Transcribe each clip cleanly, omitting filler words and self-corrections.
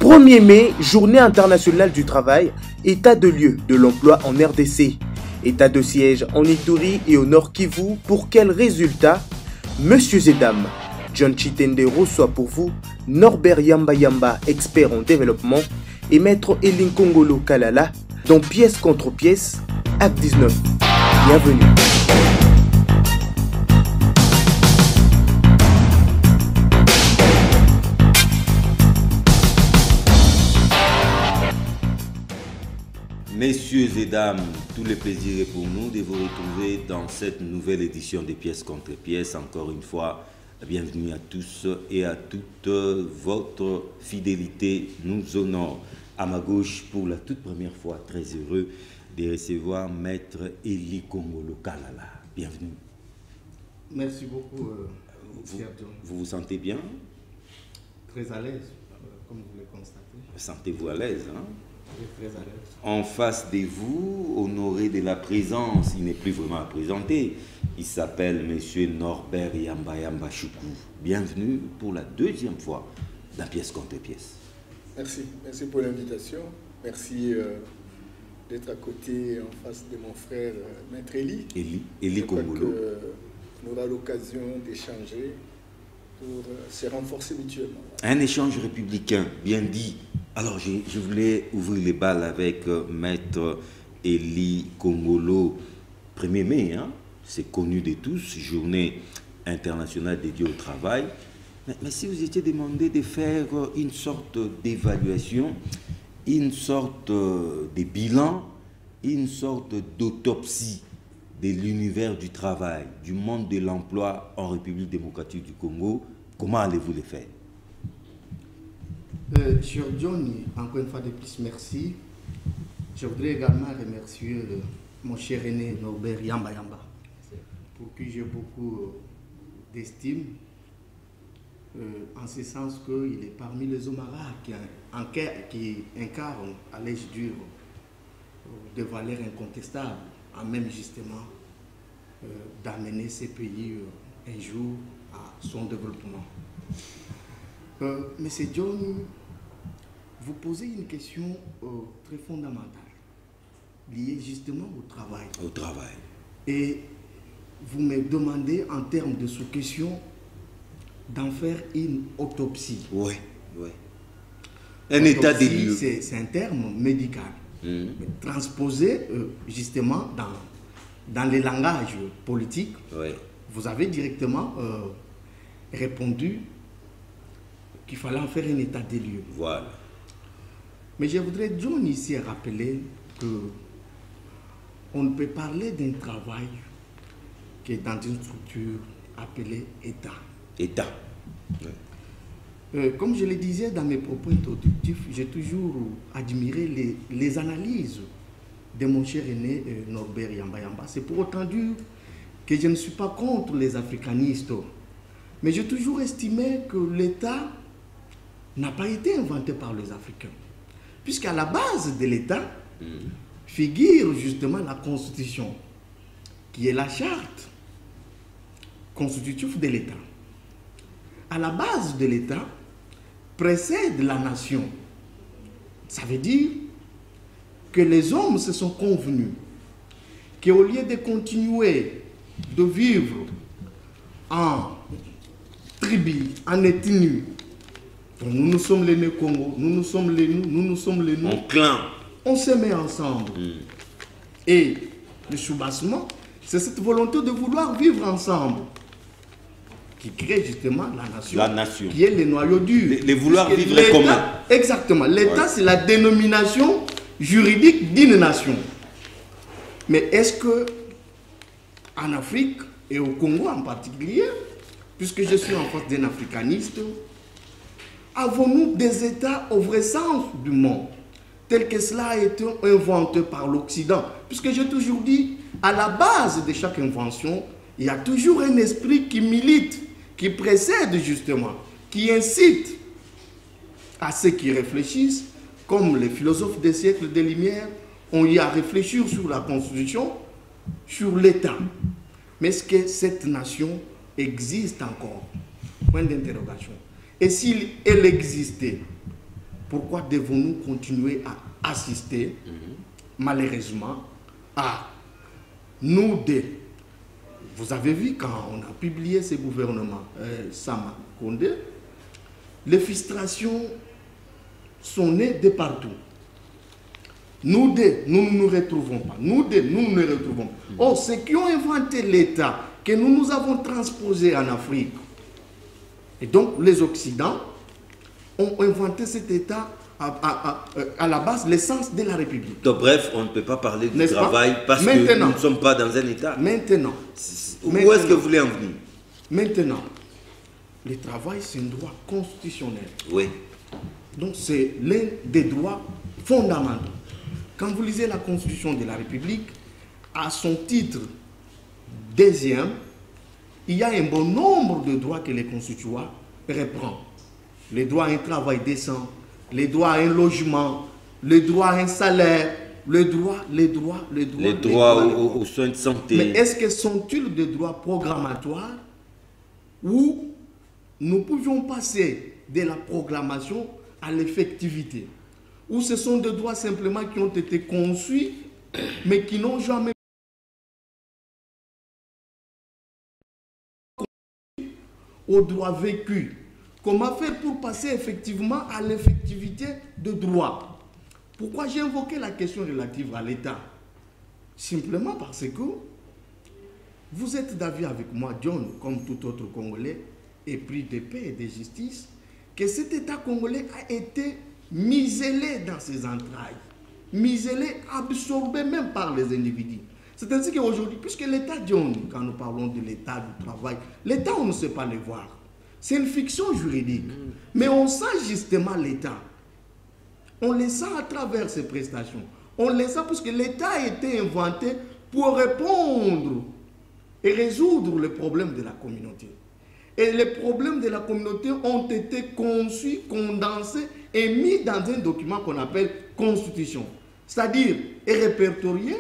1er mai, journée internationale du travail, état de lieu de l'emploi en RDC. État de siège en Ituri et au Nord Kivu, pour quels résultats? Messieurs et dames, John Chitende reçoit pour vous Norbert Yamba Yamba, expert en développement, et Maître Elinkongolo Kalala, dans Pièce contre pièce, acte 19. Bienvenue. Messieurs et dames, tout le plaisir est pour nous de vous retrouver dans cette nouvelle édition de Pièces contre pièces. Encore une fois, bienvenue à tous et à toute votre fidélité nous honore. À ma gauche, pour la toute première fois, très heureux de recevoir Maître Elinkongolo Kalala. Bienvenue. Merci beaucoup, vous vous sentez bien? Très à l'aise, comme vous le constatez. Sentez-vous à l'aise, hein? Très à l'aise. En face de vous, honoré de la présence, il n'est plus vraiment à présenter. Il s'appelle Monsieur Norbert Yamba Yamba Choukou. Bienvenue pour la deuxième fois dans Pièce contre pièce. Merci pour l'invitation. Merci d'être à côté, en face de mon frère Maître Elinkongolo. On aura l'occasion d'échanger pour se renforcer mutuellement. Un échange républicain, bien dit. Alors, je voulais ouvrir les balles avec Maître Elinkongolo. 1er mai, hein? C'est connu de tous, journée internationale dédiée au travail. Mais si vous étiez demandé de faire une sorte d'évaluation, une sorte de bilan, une sorte d'autopsie de l'univers du travail, du monde de l'emploi en République démocratique du Congo, comment allez-vous le faire? Cher Johnny, encore une fois de plus, merci. Je voudrais également remercier mon cher aîné Norbert Yamba Yamba, pour qui j'ai beaucoup d'estime, en ce sens qu'il est parmi les hommes rares qui incarnent, allais-je dire, des valeurs incontestables, en même justement d'amener ces pays un jour à son développement. Monsieur John, vous posez une question très fondamentale, liée justement au travail. Au travail. Et vous me demandez en termes de sous-question d'en faire une autopsie. Oui, oui. Un état des lieux. C'est un terme médical, transposé justement dans les langages politiques. Oui. Vous avez directement répondu qu'il fallait en faire un état des lieux. Voilà. Mais je voudrais, John, ici rappeler que on ne peut parler d'un travail qui est dans une structure appelée État. État. Oui. Comme je le disais dans mes propos introductifs, j'ai toujours admiré les analyses de mon cher aîné Norbert Yamba Yamba. C'est pour autant dire que je ne suis pas contre les africanistes, mais j'ai toujours estimé que l'État n'a pas été inventé par les Africains. Puisqu'à la base de l'État figure justement la Constitution, qui est la charte constitutive de l'État. À la base de l'État précède la nation. Ça veut dire que les hommes se sont convenus qu'au lieu de continuer de vivre en tribu, en ethnie, nous sommes les Congo, nous sommes les nous sommes les nous. En clan. On se met ensemble. Et le soubassement, c'est cette volonté de vouloir vivre ensemble qui crée justement la nation. La nation. Qui est le noyau dur. Les vouloir vivre commun. Exactement. L'État, c'est la dénomination juridique d'une nation. Mais est-ce que en Afrique et au Congo en particulier, puisque je suis en face d'un africaniste, avons-nous des États au vrai sens du mot, tel que cela a été inventé par l'Occident? Puisque j'ai toujours dit, à la base de chaque invention, il y a toujours un esprit qui milite, qui précède justement, qui incite à ceux qui réfléchissent, comme les philosophes des siècles des Lumières ont eu à réfléchir sur la Constitution, sur l'État. Mais est-ce que cette nation existe encore? Point d'interrogation. Et si elle existait, pourquoi devons-nous continuer à assister, malheureusement, à nous deux? Vous avez vu quand on a publié ce gouvernement, Sama Condé, les frustrations sont nées de partout. Nous deux, nous ne nous retrouvons pas. Nous deux, nous ne nous retrouvons pas. Oh, ceux qui ont inventé l'État que nous avons transposé en Afrique, et donc les Occidentaux ont inventé cet État à la base, l'essence de la République. Donc bref, on ne peut pas parler du travail parce que nous ne sommes pas dans un État. Maintenant. Où est-ce que vous voulez en venir? Maintenant, le travail, c'est un droit constitutionnel. Oui. Donc c'est l'un des droits fondamentaux. Quand vous lisez la Constitution de la République, à son titre deuxième, il y a un bon nombre de droits que les constituants reprend. Le droit à un travail décent, le droit à un logement, le droit à un salaire, les droits aux soins de santé. Mais est-ce que sont-ils des droits programmatoires où nous pouvions passer de la programmation à l'effectivité? Ou ce sont des droits simplement qui ont été conçus mais qui n'ont jamais aux droits vécus? Comment faire pour passer effectivement à l'effectivité de droit? Pourquoi j'ai invoqué la question relative à l'État? Simplement parce que vous êtes d'avis avec moi, John, comme tout autre Congolais, épris de paix et de justice, que cet État congolais a été muselé dans ses entrailles, muselé, absorbé même par les individus. C'est ainsi qu'aujourd'hui, puisque l'État, John, quand nous parlons de l'État du travail, l'État, on ne sait pas le voir. C'est une fiction juridique. Mais on sent justement l'État. On le sent à travers ses prestations. On le sent parce que l'État a été inventé pour répondre et résoudre les problèmes de la communauté. Et les problèmes de la communauté ont été conçus, condensés et mis dans un document qu'on appelle Constitution. C'est-à-dire, est répertorié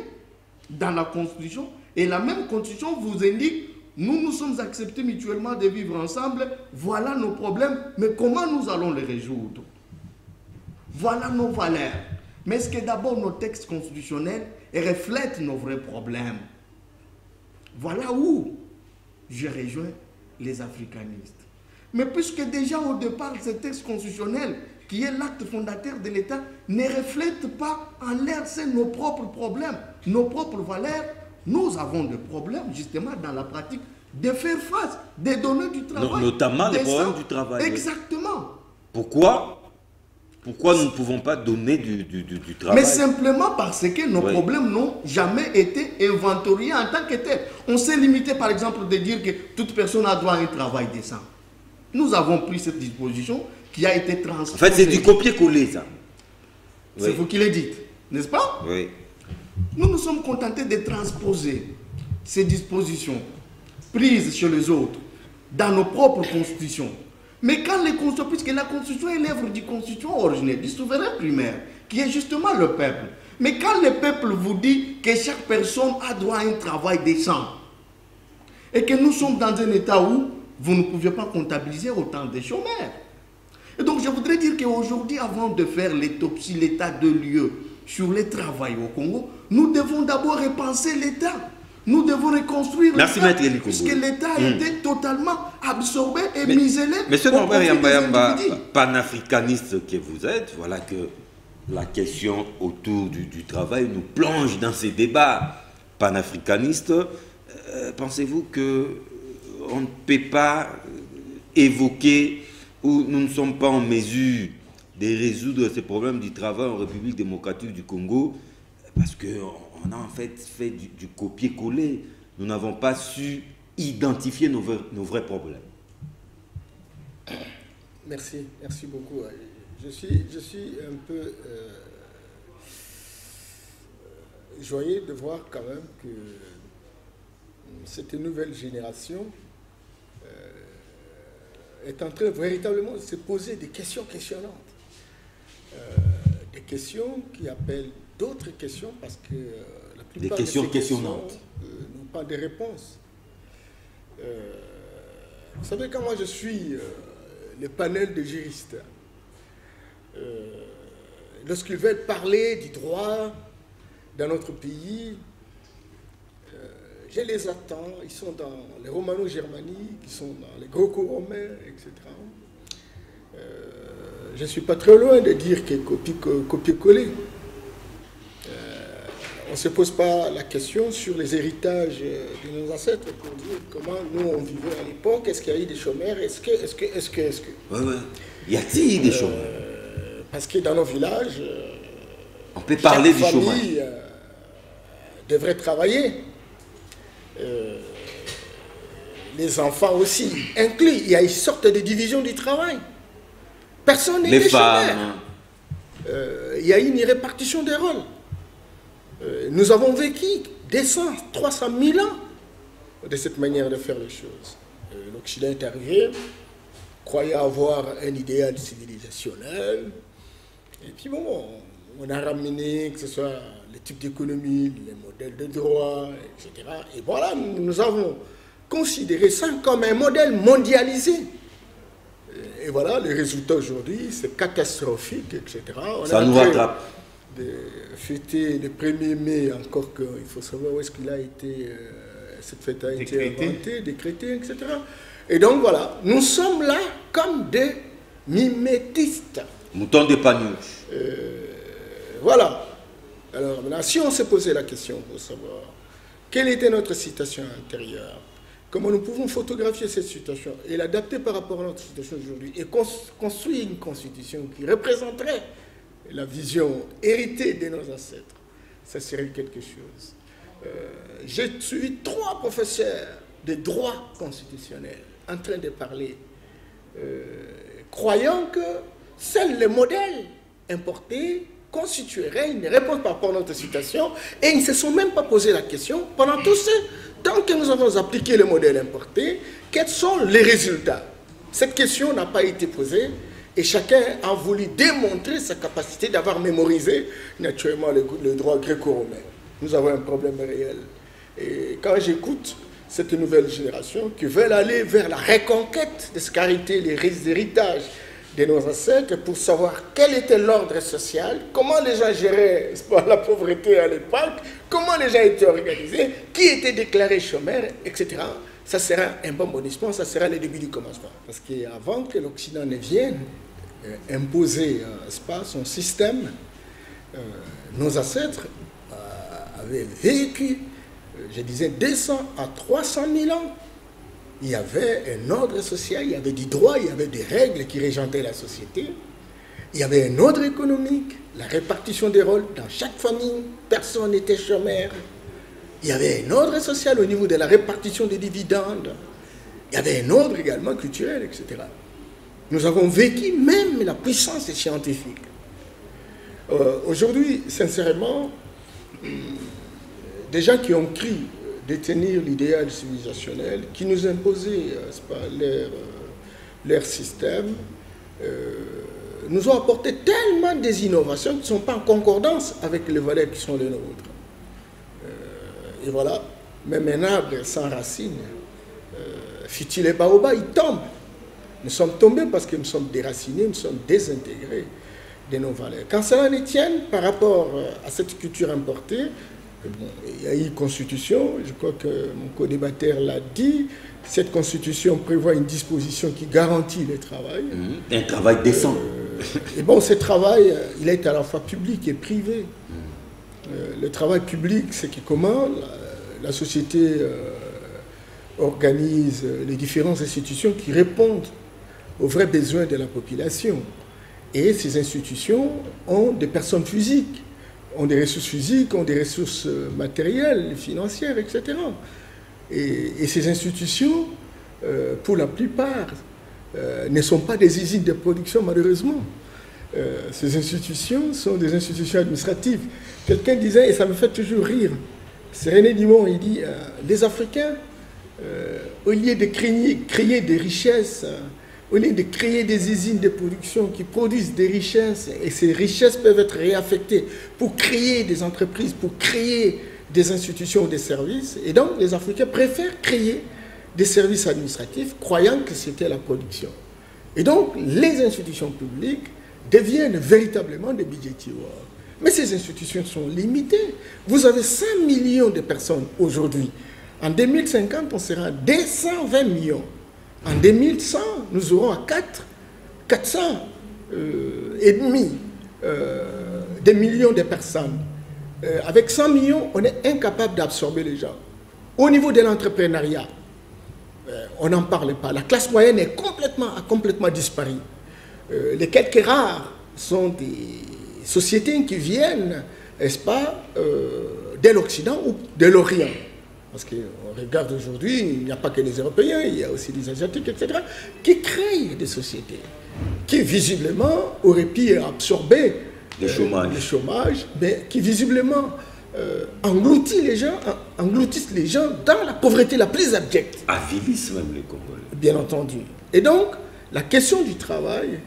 dans la Constitution. Et la même Constitution vous indique: nous nous sommes acceptés mutuellement de vivre ensemble, voilà nos problèmes, mais comment nous allons les résoudre? Voilà nos valeurs. Mais est-ce que d'abord nos textes constitutionnels reflètent nos vrais problèmes? Voilà où je rejoins les africanistes. Mais puisque déjà au départ, ce texte constitutionnel, qui est l'acte fondateur de l'État, ne reflète pas en l'air c'est nos propres problèmes, nos propres valeurs, nous avons des problèmes justement dans la pratique de faire face, de donner du travail. Notamment les problèmes du travail. Exactement. Pourquoi nous ne pouvons pas donner du travail? Mais simplement parce que nos problèmes n'ont jamais été inventoriés en tant que tels. On s'est limité par exemple de dire que toute personne a droit à un travail décent. Nous avons pris cette disposition qui a été transposée. En fait, c'est du copier-coller, ça. C'est vous qui le dites, n'est-ce pas? Oui. Nous nous sommes contentés de transposer ces dispositions prises chez les autres dans nos propres constitutions. Mais quand les constitutions, puisque la constitution est l'œuvre du constituant originel, du souverain primaire, qui est justement le peuple. Mais quand le peuple vous dit que chaque personne a droit à un travail décent, et que nous sommes dans un état où vous ne pouviez pas comptabiliser autant de chômeurs. Et donc je voudrais dire qu'aujourd'hui, avant de faire l'autopsie, l'état de lieu sur le travail au Congo, nous devons d'abord repenser l'État. Nous devons reconstruire l'État, puisque l'État a été totalement absorbé et muselé. Monsieur Norbert Yamba, panafricaniste que vous êtes, voilà que la question autour du travail nous plonge dans ces débats panafricanistes. Pensez-vous qu'on ne peut pas évoquer ou nous ne sommes pas en mesure de résoudre ces problèmes du travail en République démocratique du Congo parce qu'on a en fait du copier-coller. Nous n'avons pas su identifier nos vrais problèmes. Merci beaucoup. Je suis un peu joyeux de voir quand même que cette nouvelle génération est en train véritablement de se poser des questions questionnantes. Des questions qui appellent d'autres questions parce que la plupart de ces questions n'ont pas de réponse. Vous savez, quand moi je suis le panel de juristes, lorsqu'ils veulent parler du droit dans notre pays, je les attends. Ils sont dans les romano-germaniques, ils sont dans les gréco-romains, etc. Je ne suis pas très loin de dire que copier-coller. On ne se pose pas la question sur les héritages de nos ancêtres pour dire comment nous on vivait à l'époque, est-ce qu'il y a eu des chômeurs, est-ce que... Ouais. Y a-t-il des chômeurs? Parce que dans nos villages, on peut parler du chaque chômage. famille devrait travailler. Les enfants aussi inclus. Il y a une sorte de division du travail. Personne n'est Les chômeur. femmes. Il y a une répartition des rôles. Nous avons vécu 200, 300 000 ans de cette manière de faire les choses. L'Occident est arrivé, croyait avoir un idéal civilisationnel. Et puis bon, on a ramené, que ce soit les types d'économie, les modèles de droit, etc. Et voilà, nous avons considéré ça comme un modèle mondialisé. Et voilà, les résultats aujourd'hui, c'est catastrophique, etc. Ça nous rattrape. De fêter le 1er mai, encore qu'il faut savoir où est-ce qu'il a été, cette fête a été inventée, décrétée, etc. Et donc voilà, nous sommes là comme des mimétistes. Moutons de Panurge. Voilà. Alors maintenant, si on s'est posé la question pour savoir quelle était notre situation intérieure, comment nous pouvons photographier cette situation et l'adapter par rapport à notre situation aujourd'hui et construire une constitution qui représenterait la vision héritée de nos ancêtres, ça serait quelque chose. J'ai suivi 3 professeurs de droit constitutionnel en train de parler, croyant que seul le modèle importé constituerait une réponse par rapport à notre situation, et ils ne se sont même pas posé la question pendant tout ce temps que nous avons appliqué le modèle importé, quels sont les résultats? Cette question n'a pas été posée. Et chacun a voulu démontrer sa capacité d'avoir mémorisé naturellement le droit gréco-romain. Nous avons un problème réel. Et quand j'écoute cette nouvelle génération qui veut aller vers la reconquête de ce qu'arrêtaient les héritages de nos ancêtres pour savoir quel était l'ordre social, comment les gens géraient la pauvreté à l'époque, comment les gens étaient organisés, qui était déclaré chômeur, etc. Ça sera un bon bonissement, ça sera le début du commencement. Parce qu'avant que l'Occident ne vienne imposer son système, nos ancêtres avaient vécu, je disais, 200 à 300 000 ans. Il y avait un ordre social, il y avait du droit, il y avait des règles qui régentaient la société. Il y avait un ordre économique, la répartition des rôles dans chaque famille, personne n'était chômeur. Il y avait un ordre social au niveau de la répartition des dividendes. Il y avait un ordre également culturel, etc. Nous avons vécu même la puissance scientifique. Aujourd'hui, sincèrement, des gens qui ont cru détenir l'idéal civilisationnel, qui nous imposaient leur système, nous ont apporté tellement des innovations qui ne sont pas en concordance avec les valeurs qui sont les nôtres. Et voilà, même un arbre sans racines, fut-il les baobabs, il tombe. Nous sommes tombés parce que nous sommes déracinés, nous sommes désintégrés de nos valeurs. Quand cela ne tienne par rapport à cette culture importée, bon, il y a eu une constitution, je crois que mon co-débatteur l'a dit, cette constitution prévoit une disposition qui garantit le travail. Un travail décent. Et bon, ce travail, il est à la fois public et privé. Le travail public, c'est que comment la société organise les différentes institutions qui répondent aux vrais besoins de la population. Et ces institutions ont des personnes physiques, ont des ressources physiques, ont des ressources matérielles, financières, etc. Et ces institutions, pour la plupart, ne sont pas des usines de production, malheureusement. Ces institutions sont des institutions administratives. Quelqu'un disait, et ça me fait toujours rire, c'est René Dumont, il dit, les Africains, au lieu de créer des richesses, au lieu de créer des usines de production qui produisent des richesses, et ces richesses peuvent être réaffectées pour créer des entreprises, pour créer des institutions ou des services, et donc les Africains préfèrent créer des services administratifs, croyant que c'était la production. Et donc, les institutions publiques deviennent véritablement des budgets tiroirs. Mais ces institutions sont limitées. Vous avez 5 millions de personnes aujourd'hui. En 2050, on sera à 220 millions. En 2100, nous aurons à 400 et demi des millions de personnes. Avec 100 millions, on est incapable d'absorber les gens. Au niveau de l'entrepreneuriat, on n'en parle pas. La classe moyenne a complètement disparu. Les quelques rares sont des sociétés qui viennent, n'est-ce pas, de l'Occident ou de l'Orient. Parce qu'on regarde aujourd'hui, il n'y a pas que les Européens, il y a aussi les Asiatiques, etc., qui créent des sociétés, qui visiblement auraient pu absorber le chômage, mais qui visiblement engloutissent les gens dans la pauvreté la plus abjecte. Avilissent même les Congolais. Bien entendu. Et donc, la question du travail,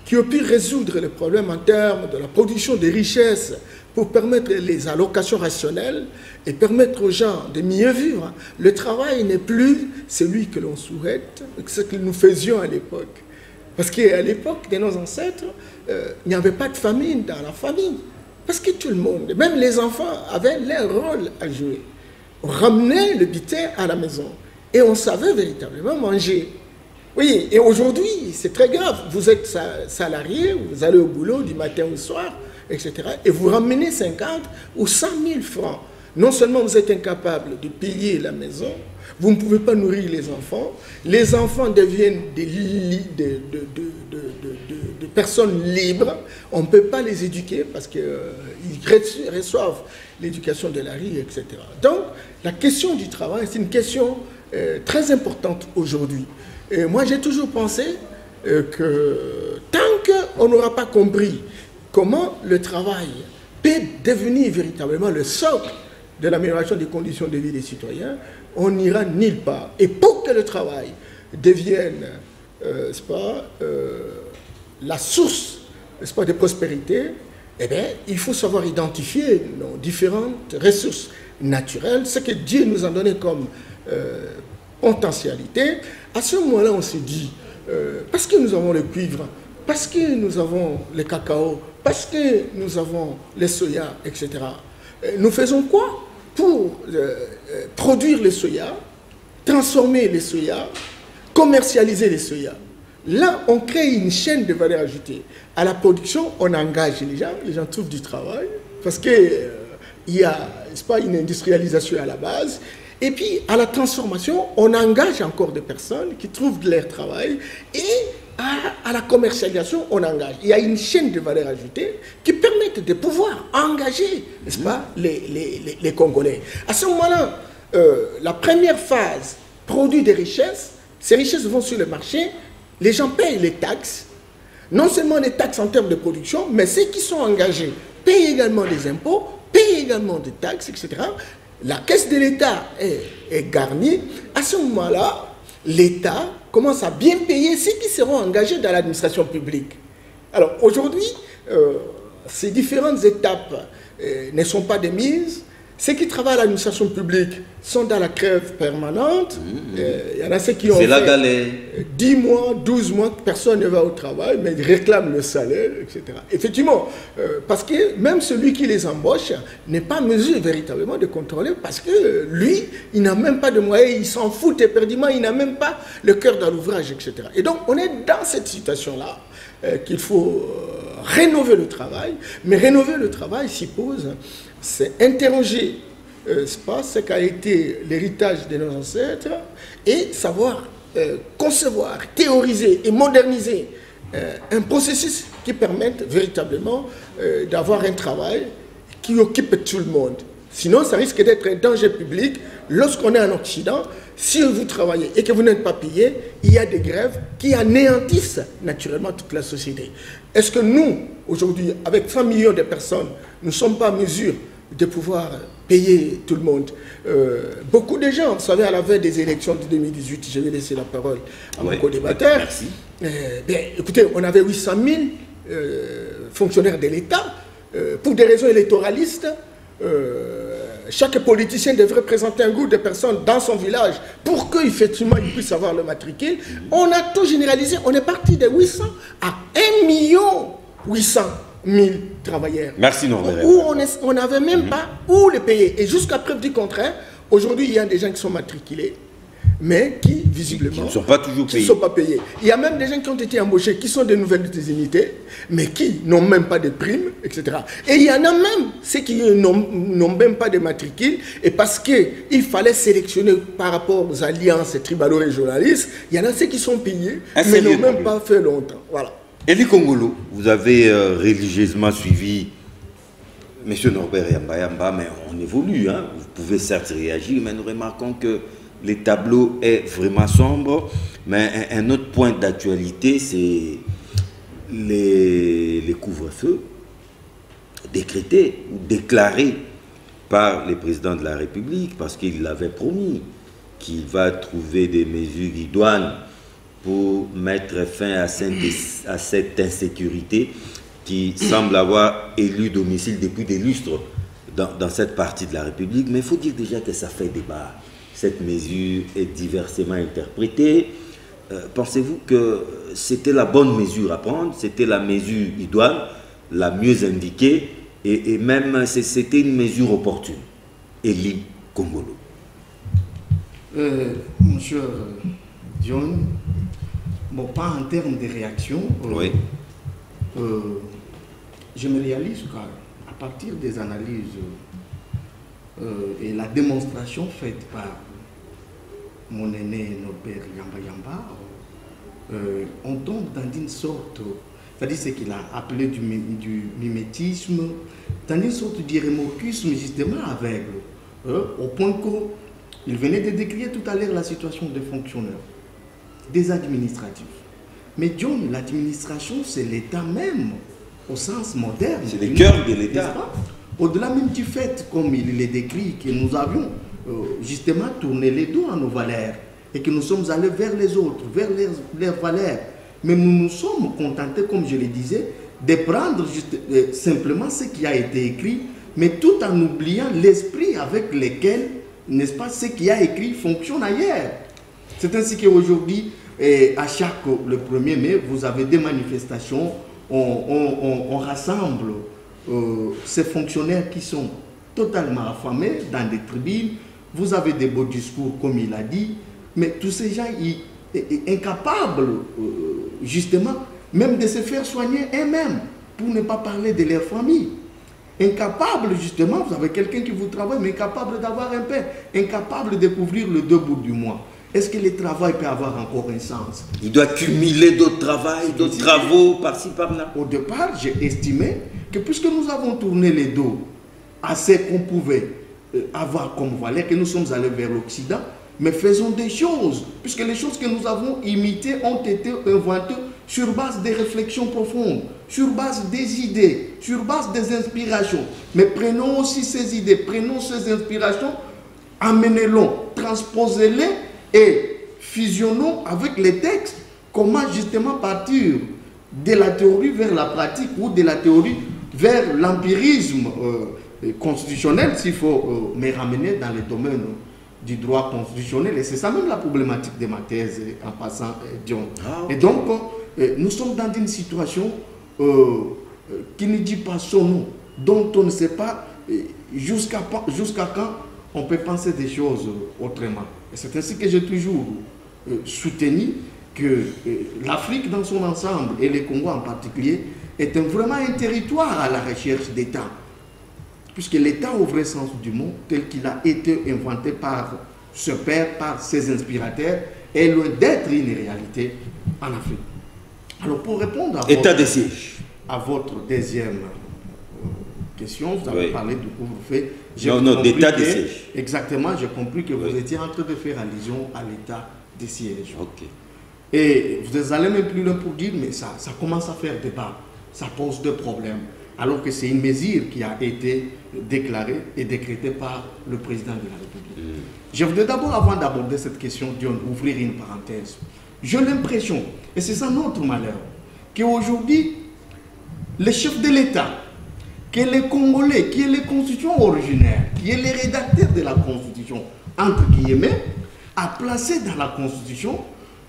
qui a pu résoudre les problèmes en termes de la production de richesses pour permettre les allocations rationnelles et permettre aux gens de mieux vivre, le travail n'est plus celui que l'on souhaite, ce que nous faisions à l'époque. Parce qu'à l'époque de nos ancêtres, il n'y avait pas de famine dans la famille. Parce que tout le monde, même les enfants, avaient leur rôle à jouer. On ramenait le butin à la maison et on savait véritablement manger. Oui, et aujourd'hui, c'est très grave. Vous êtes salarié, vous allez au boulot du matin au soir, etc. Et vous ramenez 50 ou 100 000 francs. Non seulement vous êtes incapable de payer la maison, vous ne pouvez pas nourrir les enfants deviennent des personnes libres, on ne peut pas les éduquer parce qu'ils reçoivent l'éducation de la rue, etc. Donc, la question du travail, c'est une question très importante aujourd'hui. Et moi, j'ai toujours pensé que tant qu'on n'aura pas compris comment le travail peut devenir véritablement le socle de l'amélioration des conditions de vie des citoyens, on n'ira nulle part. Et pour que le travail devienne la source de prospérité, eh bien, il faut savoir identifier nos différentes ressources naturelles, ce que Dieu nous a donné comme potentialité. À ce moment-là, on s'est dit, parce que nous avons le cuivre, parce que nous avons le cacao, parce que nous avons les soya, etc., nous faisons quoi pour produire les soya, transformer les soya, commercialiser les soya? Là, on crée une chaîne de valeur ajoutée. À la production, on engage les gens trouvent du travail, parce qu'il y a une industrialisation à la base. Et puis, à la transformation, on engage encore des personnes qui trouvent de leur travail. Et à la commercialisation, on engage. Il y a une chaîne de valeur ajoutée qui permet de pouvoir engager, n'est-ce pas, les Congolais. À ce moment-là, la première phase produit des richesses. Ces richesses vont sur le marché. Les gens payent les taxes. Non seulement les taxes en termes de production, mais ceux qui sont engagés payent également des impôts, payent également des taxes, etc. La caisse de l'État est garnie. À ce moment-là, l'État commence à bien payer ceux qui seront engagés dans l'administration publique. Alors aujourd'hui, ces différentes étapes ne sont pas démises. Ceux qui travaillent à l'administration publique sont dans la grève permanente. Il y en a ceux qui ont fait 10 mois, 12 mois, personne ne va au travail, mais ils réclament le salaire, etc. Effectivement, parce que même celui qui les embauche n'est pas en mesure véritablement de contrôler, parce que lui, il n'a même pas de moyens, il s'en fout éperdument, il n'a même pas le cœur dans l'ouvrage, etc. Et donc, on est dans cette situation-là qu'il faut rénover le travail, mais rénover le travail suppose, c'est interroger ce qu'a été l'héritage de nos ancêtres et savoir concevoir, théoriser et moderniser un processus qui permette véritablement d'avoir un travail qui occupe tout le monde. Sinon, ça risque d'être un danger public. Lorsqu'on est en Occident, si vous travaillez et que vous n'êtes pas payé, il y a des grèves qui anéantissent naturellement toute la société. Est-ce que nous, aujourd'hui, avec 100 millions de personnes, nous ne sommes pas en mesure de pouvoir payer tout le monde? Beaucoup de gens, vous savez, à la veille des élections de 2018, je vais laisser la parole à mon co-débatteur. Écoutez, on avait 800 000 fonctionnaires de l'État. Pour des raisons électoralistes, chaque politicien devrait présenter un groupe de personnes dans son village pour qu'effectivement il puisse avoir le matricule. On a tout généralisé. On est parti de 800 à 1 million 800 000 travailleurs. Merci Norbert. Où on n'avait même pas où les payer. Et jusqu'à preuve du contraire, aujourd'hui, il y a des gens qui sont matriculés, mais qui, visiblement, qui ne sont pas toujours payés. Qui ne sont pas payés. Il y a même des gens qui ont été embauchés, qui sont de nouvelles unités, mais qui n'ont même pas de primes, etc. Et il y en a même ceux qui n'ont même pas de matricules, et parce qu'il fallait sélectionner par rapport aux alliances tribalo-régionalistes, il y en a ceux qui sont payés, mais n'ont même pas fait longtemps. Voilà. Elie Kongolo, vous avez religieusement suivi M. Norbert Yamba, mais on évolue. Hein. Vous pouvez certes réagir, mais nous remarquons que le tableau est vraiment sombre. Mais un autre point d'actualité, c'est les couvre-feux décrétés ou déclarés par le président de la République, parce qu'il l'avait promis qu'il va trouver des mesures idoines pour mettre fin à cette insécurité qui semble avoir élu domicile depuis des lustres dans cette partie de la République. Mais il faut dire déjà que ça fait débat. Cette mesure est diversement interprétée. Pensez-vous que c'était la bonne mesure à prendre? C'était la mesure idoine, la mieux indiquée, et même c'était une mesure opportune? Elie Kongolo. Monsieur John, bon, pas en termes de réaction. Oui. Je me réalise qu'à partir des analyses et la démonstration faite par mon aîné Norbert Yamba, on tombe dans une sorte, c'est-à-dire ce qu'il a appelé du mimétisme, dans une sorte d'irrémorquisme justement aveugle, au point qu'il venait de décrire tout à l'heure la situation des fonctionnaires, des administratifs. Mais John, l'administration, c'est l'État même, au sens moderne. C'est le cœur de l'État. Au-delà même du fait, comme il est décrit, que nous avions justement tourné les dos à nos valeurs et que nous sommes allés vers les autres, vers leurs valeurs. Mais nous nous sommes contentés, comme je le disais, de prendre simplement ce qui a été écrit, mais tout en oubliant l'esprit avec lequel, n'est-ce pas, ce qui a écrit fonctionne ailleurs. C'est ainsi qu'aujourd'hui, à chaque le 1er mai, vous avez des manifestations, on rassemble ces fonctionnaires qui sont totalement affamés dans des tribunes. Vous avez des beaux discours, comme il a dit, mais tous ces gens incapables, justement, même de se faire soigner eux-mêmes, pour ne pas parler de leur famille. Incapable, justement, vous avez quelqu'un qui vous travaille, mais incapable d'avoir un pain, incapable de couvrir le 2 bouts du mois. Est-ce que le travail peut avoir encore un sens? Il doit cumuler d'autres travaux, d'autres travaux par-ci, par-là. Au départ, j'ai estimé que puisque nous avons tourné les dos à ce qu'on pouvait avoir comme valeur, que nous sommes allés vers l'Occident, mais faisons des choses, puisque les choses que nous avons imitées ont été inventées sur base des réflexions profondes, sur base des idées, sur base des inspirations. Mais prenons aussi ces idées, prenons ces inspirations, amenez-les, transposez-les et fusionnons avec les textes. Comment justement partir de la théorie vers la pratique ou de la théorie vers l'empirisme constitutionnel, s'il faut me ramener dans le domaine du droit constitutionnel. Et c'est ça même la problématique de ma thèse en passant, Dion. Et donc, nous sommes dans une situation qui ne dit pas son nom, dont on ne sait pas jusqu'à quand on peut penser des choses autrement. Et c'est ainsi que j'ai toujours soutenu que l'Afrique dans son ensemble, et le Congo en particulier, est vraiment un territoire à la recherche d'État. Puisque l'État au vrai sens du mot, tel qu'il a été inventé par ce père, par ses inspirateurs, est loin d'être une réalité en Afrique. Alors pour répondre à votre deuxième question, vous avez parlé du couvre-feu. Non, d'état de siège. Exactement, j'ai compris que vous étiez en train de faire allusion à l'état de siège. Ok. Et vous allez même plus loin pour dire, mais ça commence à faire débat, ça pose des problèmes, alors que c'est une mesure qui a été déclarée et décrétée par le président de la République. Je voudrais d'abord, avant d'aborder cette question, ouvrir une parenthèse. J'ai l'impression, et c'est ça notre malheur, qu'aujourd'hui, le chef de l'État, qui est les Congolais, qui est les constitutions originaires, qui est les rédacteurs de la Constitution, entre guillemets, a placé dans la Constitution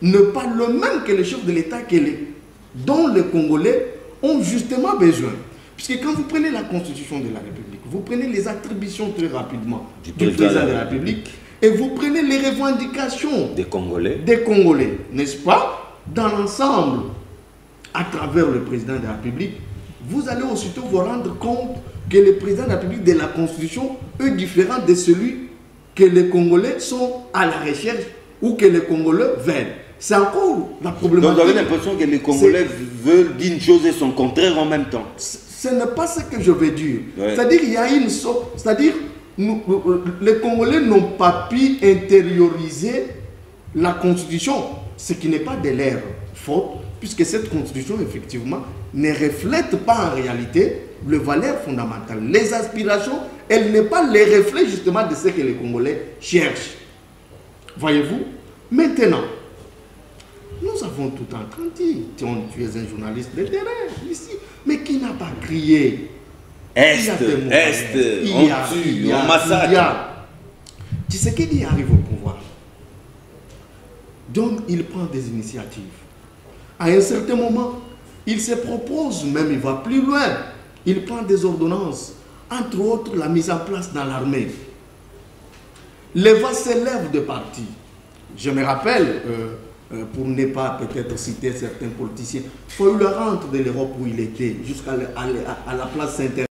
ne pas le même que le chef de l'État dont les Congolais ont justement besoin. Puisque quand vous prenez la Constitution de la République, vous prenez les attributions très rapidement du président de la République, et vous prenez les revendications des Congolais, n'est-ce pas? Dans l'ensemble, à travers le président de la République, vous allez aussitôt vous rendre compte que le président de la République de la Constitution est différent de celui que les Congolais sont à la recherche ou que les Congolais veulent. C'est encore la problématique. Donc vous avez l'impression que les Congolais veulent d'une chose et son contraire en même temps. Ce n'est pas ce que je veux dire. Ouais. C'est-à-dire qu'il y a une sorte... C'est-à-dire les Congolais n'ont pas pu intérioriser la Constitution, ce qui n'est pas de leur faute, puisque cette Constitution, effectivement, ne reflète pas en réalité les valeurs fondamentales. Les aspirations, elle n'est pas le reflet justement de ce que les Congolais cherchent. Voyez-vous? Maintenant, nous avons tout en train dit, tu es un journaliste de terrain ici, mais qui n'a pas crié? Est, on tue, on massacre. Tshisekedi arrive au pouvoir. Donc il prend des initiatives. À un certain moment, il se propose, même il va plus loin, il prend des ordonnances, entre autres la mise en place dans l'armée. Les voix s'élèvent de partis. Je me rappelle, pour ne pas peut-être citer certains politiciens, il faut eu le rentre de l'Europe où il était, jusqu'à la place Saint-Germain.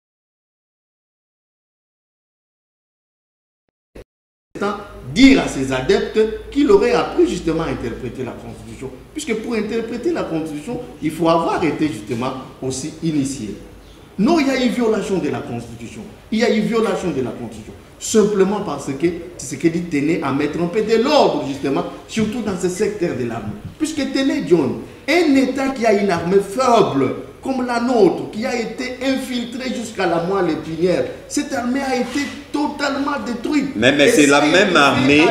Dire à ses adeptes qu'il aurait appris justement à interpréter la Constitution. Puisque pour interpréter la Constitution, il faut avoir été justement aussi initié. Non, il y a une violation de la Constitution. Il y a une violation de la Constitution. Simplement parce que Tshisekedi tenait à mettre un peu de l'ordre justement, surtout dans ce secteur de l'armée. Puisque tenez John, un État qui a une armée faible, comme la nôtre, qui a été infiltrée jusqu'à la moelle épinière, cette armée a été totalement détruite. Mais c'est la même armée,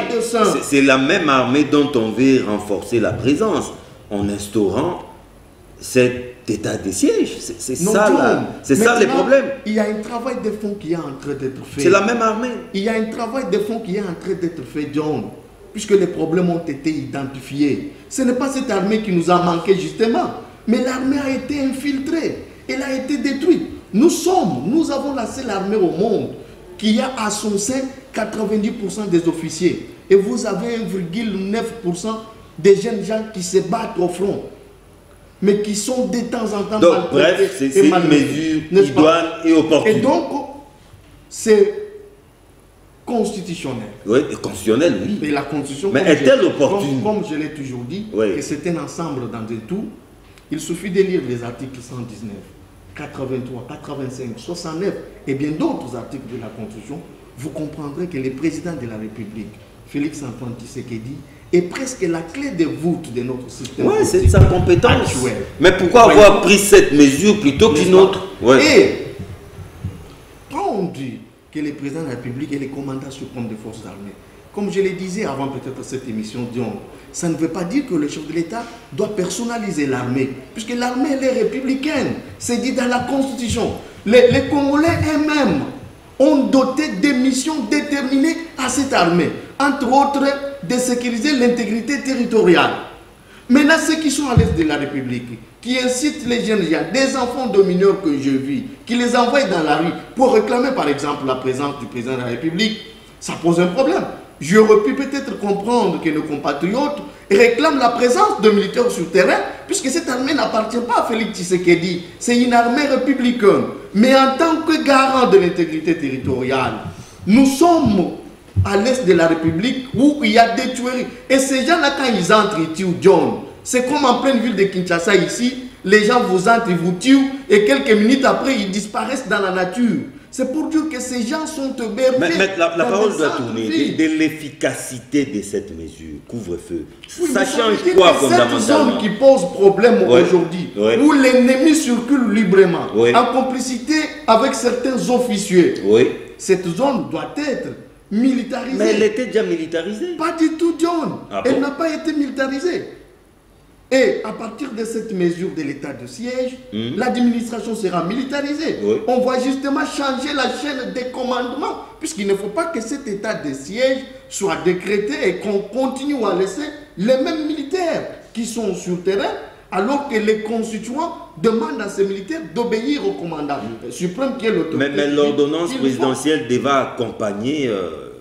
c'est la même armée dont on veut renforcer la présence en instaurant cet état de siège. C'est ça, c'est ça le problème. Il y a un travail de fond qui est en train d'être fait. C'est la même armée. Il y a un travail de fond qui est en train d'être fait, John, puisque les problèmes ont été identifiés. Ce n'est pas cette armée qui nous a manqué justement, mais l'armée a été infiltrée, elle a été détruite. Nous avons la seule armée au monde qui a à son sein 90% des officiers. Et vous avez 1,9% des jeunes gens qui se battent au front, mais qui sont de temps en temps... Donc bref, c'est une mesure idoine et opportune. Et donc, c'est constitutionnel. Oui, constitutionnel, oui. Et la Constitution, mais est-elle opportune? Comme je l'ai toujours dit, oui, que c'est un ensemble dans un tout. Il suffit de lire les articles 119, 83, 85, 69 et bien d'autres articles de la Constitution. Vous comprendrez que le président de la République, Félix-Antoine Tshisekedi, est presque la clé de voûte de notre système. Oui, c'est sa compétence. Actuelle. Mais pourquoi avoir pris cette mesure plutôt qu'une autre? Et quand on dit que le président de la République est le commandant suprême des forces armées, comme je le disais avant peut-être cette émission, ça ne veut pas dire que le chef de l'État doit personnaliser l'armée, puisque l'armée elle est républicaine, c'est dit dans la Constitution. Les Congolais eux-mêmes ont doté des missions déterminées à cette armée, entre autres de sécuriser l'intégrité territoriale. Maintenant, ceux qui sont à l'est de la République, qui incitent les jeunes gens, des enfants de mineurs que je vis, qui les envoient dans la rue pour réclamer par exemple la présence du président de la République, ça pose un problème. J'aurais pu peut-être comprendre que nos compatriotes réclament la présence de militaires sur terrain, puisque cette armée n'appartient pas à Félix Tshisekedi, c'est une armée républicaine. Mais en tant que garant de l'intégrité territoriale, nous sommes à l'est de la République où il y a des tueries. Et ces gens-là, quand ils entrent, ils tuent John. C'est comme en pleine ville de Kinshasa ici, les gens vous entrent, ils vous tuent, et quelques minutes après, ils disparaissent dans la nature. C'est pour dire que ces gens sont hébergés. Mais la parole doit tourner de l'efficacité de cette mesure, couvre-feu. Oui, ça change quoi fondamentalement? Cette zone qui pose problème aujourd'hui, où l'ennemi circule librement, en complicité avec certains officiers, cette zone doit être militarisée. Mais elle était déjà militarisée. Pas du tout, John. Elle n'a pas été militarisée. Et à partir de cette mesure de l'état de siège, l'administration sera militarisée. On va justement changer la chaîne des commandements, puisqu'il ne faut pas que cet état de siège soit décrété et qu'on continue à laisser les mêmes militaires qui sont sur le terrain alors que les constituants demandent à ces militaires d'obéir au commandant suprême qui est l'autorité. Mais l'ordonnance présidentielle devra accompagner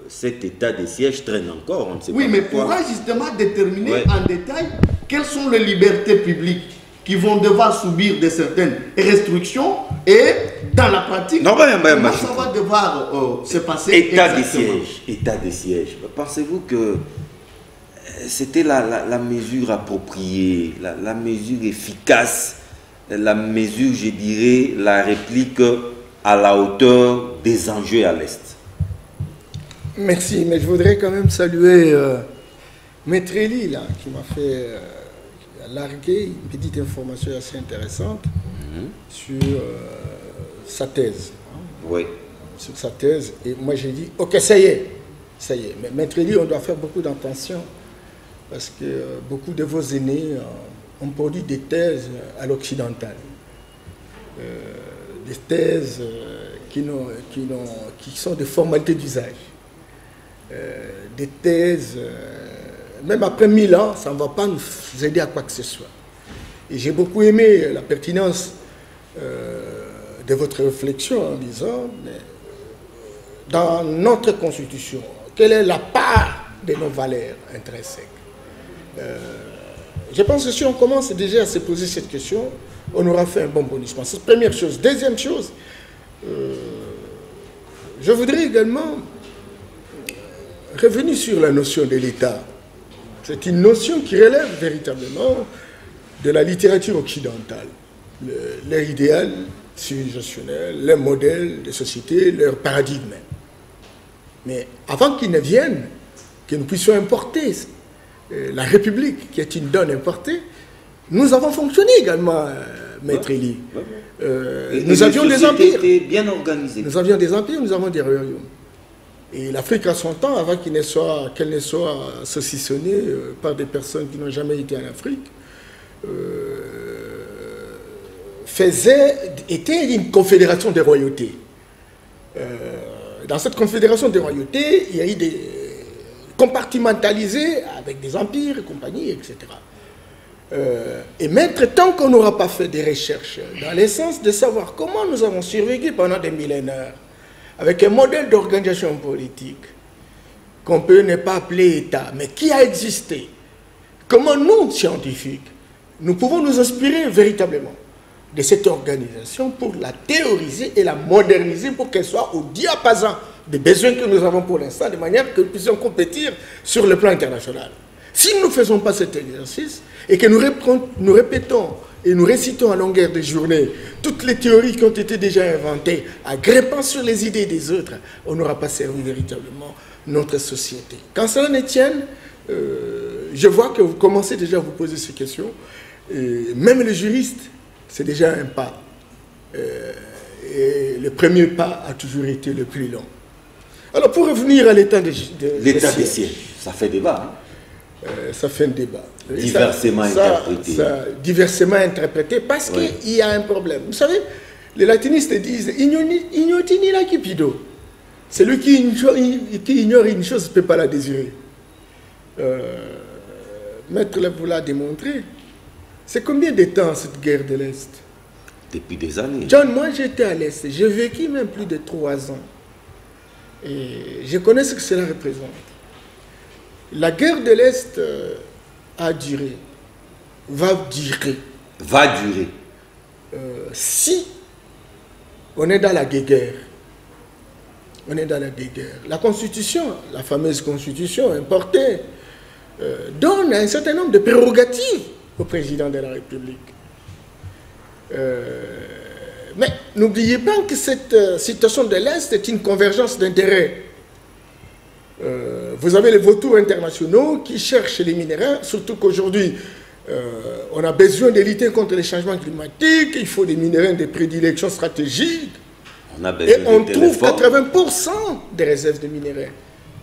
cet état de siège traîne encore. On ne sait oui, pas mais pourquoi. pourra justement déterminer en détail quelles sont les libertés publiques qui vont devoir subir de certaines restrictions et dans la pratique, comment ça va devoir se passer état exactement. État de siège. Pensez-vous que c'était la mesure appropriée, la mesure efficace, la mesure, je dirais, la réplique à la hauteur des enjeux à l'Est? Merci, mais je voudrais quand même saluer Maître Elie, là, qui m'a fait larguer une petite information assez intéressante sur sa thèse. Oui. Sur sa thèse. Et moi, j'ai dit, ok, ça y est. Mais Maître Elie, on doit faire beaucoup d'attention parce que beaucoup de vos aînés ont produit des thèses à l'occidental. Des thèses qui sont des formalités d'usage. Des thèses, même après 1000 ans, ça ne va pas nous aider à quoi que ce soit. Et j'ai beaucoup aimé la pertinence de votre réflexion en disant, mais, dans notre constitution, quelle est la part de nos valeurs intrinsèques? Je pense que si on commence déjà à se poser cette question, on aura fait un bon bonissement. C'est la première chose. Deuxième chose, je voudrais également revenir sur la notion de l'État. C'est une notion qui relève véritablement de la littérature occidentale. Leur idéal civilisationnel, leur modèle de société, leur paradigme. Mais avant qu'ils ne viennent, que nous puissions importer la République, qui est une donne importée, nous avons fonctionné également, Maître Elie. Nous avions des empires. Bien organisés. Nous avions des empires, nous avons des royaumes. Et l'Afrique à son temps, avant qu'elle ne soit saucissonnée par des personnes qui n'ont jamais été en Afrique, était une confédération des royautés. Dans cette confédération des royautés, il y a eu des compartimentalisés avec des empires et compagnie, etc. Et maître, tant qu'on n'aura pas fait des recherches dans l'essence de savoir comment nous avons survécu pendant des millénaires, avec un modèle d'organisation politique qu'on peut ne pas appeler État, mais qui a existé, comment nous, scientifiques, nous pouvons nous inspirer véritablement de cette organisation pour la théoriser et la moderniser pour qu'elle soit au diapason des besoins que nous avons pour l'instant, de manière que nous puissions compétir sur le plan international. Si nous ne faisons pas cet exercice et que nous répétons et nous récitons à longueur de journée toutes les théories qui ont été déjà inventées, en grimpant sur les idées des autres, on n'aura pas servi véritablement notre société. Quand cela ne tienne, je vois que vous commencez déjà à vous poser ces questions. Et même les juristes, c'est déjà un pas. Et le premier pas a toujours été le plus long. Alors pour revenir à l'état des sièges, ça fait débat. Ça fait un débat. Diversement interprété. Diversement interprété parce qu'il y a un problème. Vous savez, les latinistes disent « ignoti ni lacipido ». Celui qui ignore une chose ne peut pas la désirer. Maître vous l'a démontré. C'est combien de temps cette guerre de l'Est? Depuis des années. John, moi j'étais à l'Est. J'ai vécu même plus de 3 ans. Et je connais ce que cela représente. La guerre de l'Est a duré, va durer. Si on est dans la guerre, la Constitution, la fameuse Constitution importée, donne un certain nombre de prérogatives au président de la République. Mais n'oubliez pas que cette situation de l'Est est une convergence d'intérêts. Vous avez les vautours internationaux qui cherchent les minéraux, surtout qu'aujourd'hui, on a besoin de lutter contre les changements climatiques, il faut des minéraux de prédilection stratégique. Et on trouve 80% des réserves de minéraux,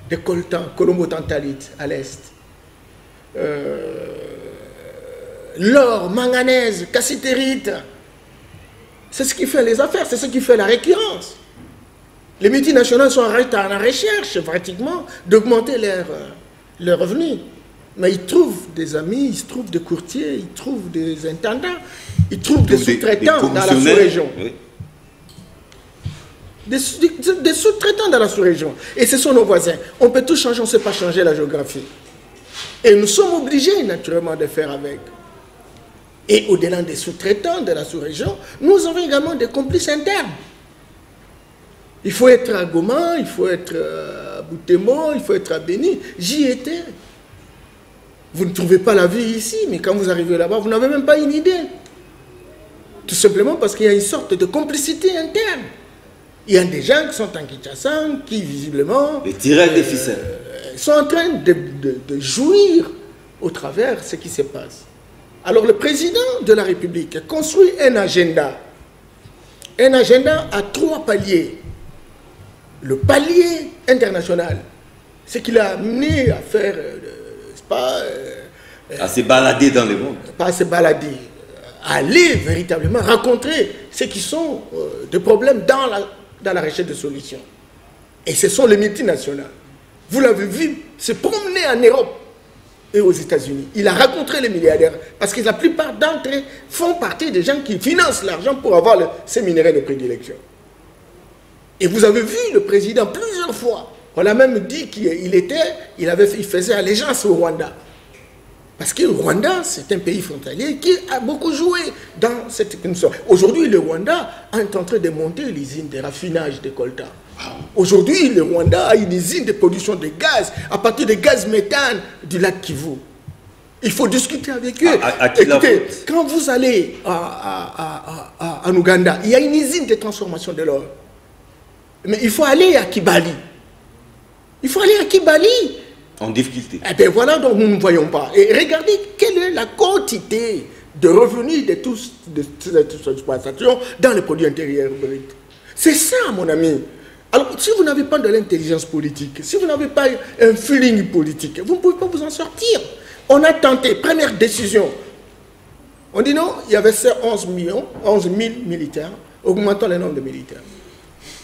de coltan, colombo-tantalite à l'Est. L'or, manganèse, cassitérite, c'est ce qui fait les affaires, c'est ce qui fait la récurrence. Les multinationales sont en recherche, pratiquement, d'augmenter leurs revenus. Mais ils trouvent des amis, ils trouvent des courtiers, ils trouvent des intendants, ils trouvent des sous-traitants dans la sous-région. Oui. Des sous-traitants dans la sous-région. Et ce sont nos voisins. On peut tout changer, on ne sait pas changer la géographie. Et nous sommes obligés, naturellement, de faire avec. Et au-delà des sous-traitants de la sous-région, nous avons également des complices internes. Il faut être à Goma, il faut être à Butembo, il faut être à Béni. J'y étais. Vous ne trouvez pas la vie ici, mais quand vous arrivez là-bas, vous n'avez même pas une idée. Tout simplement parce qu'il y a une sorte de complicité interne. Il y a des gens qui sont en Kinshasa, qui visiblement... Les tireurs des ficelles. Sont en train de jouir au travers ce qui se passe. Alors le président de la République construit un agenda à 3 paliers. Le palier international, ce qu'il a amené à faire, à se balader dans le monde. Pas à se balader, à aller véritablement rencontrer ceux qui sont des problèmes dans la recherche de solutions. Et ce sont les multinationales. Vous l'avez vu se promener en Europe et aux États-Unis. Il a rencontré les milliardaires parce que la plupart d'entre eux font partie des gens qui financent l'argent pour avoir ces minéraux de prédilection. Et vous avez vu le président plusieurs fois. On a même dit qu'il faisait allégeance au Rwanda. Parce que le Rwanda, c'est un pays frontalier qui a beaucoup joué dans cette question. Aujourd'hui, le Rwanda est en train de monter l'usine de raffinage de coltan. Aujourd'hui, le Rwanda a une usine de production de gaz à partir de gaz méthane du lac Kivu. Il faut discuter avec eux. Écoutez, quand vous allez en Ouganda, il y a une usine de transformation de l'or. Mais il faut aller à Kibali. Il faut aller à Kibali. En difficulté. Eh bien voilà, donc nous ne voyons pas. Et regardez quelle est la quantité de revenus de cette exploitation dans les produits intérieurs bruts. C'est ça, mon ami. Alors, si vous n'avez pas de l'intelligence politique, si vous n'avez pas un feeling politique, vous ne pouvez pas vous en sortir. On a tenté, première décision. On dit non, il y avait 11 000 militaires, augmentant le nombre de militaires.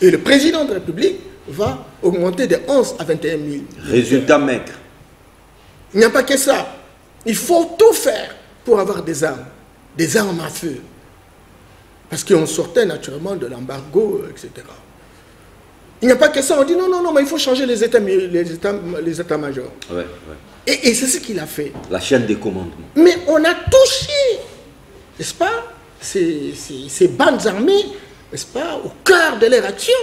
Et le président de la République va augmenter de 11 à 21 000. Résultat maigre. Il n'y a pas que ça. Il faut tout faire pour avoir des armes à feu. Parce qu'on sortait naturellement de l'embargo, etc. Il n'y a pas que ça. On dit non, non, non, mais il faut changer les états-majors. Ouais, ouais. Et c'est ce qu'il a fait. La chaîne des commandements. Mais on a touché, n'est-ce pas, ces bandes armées, n'est-ce pas, au cœur de leur action.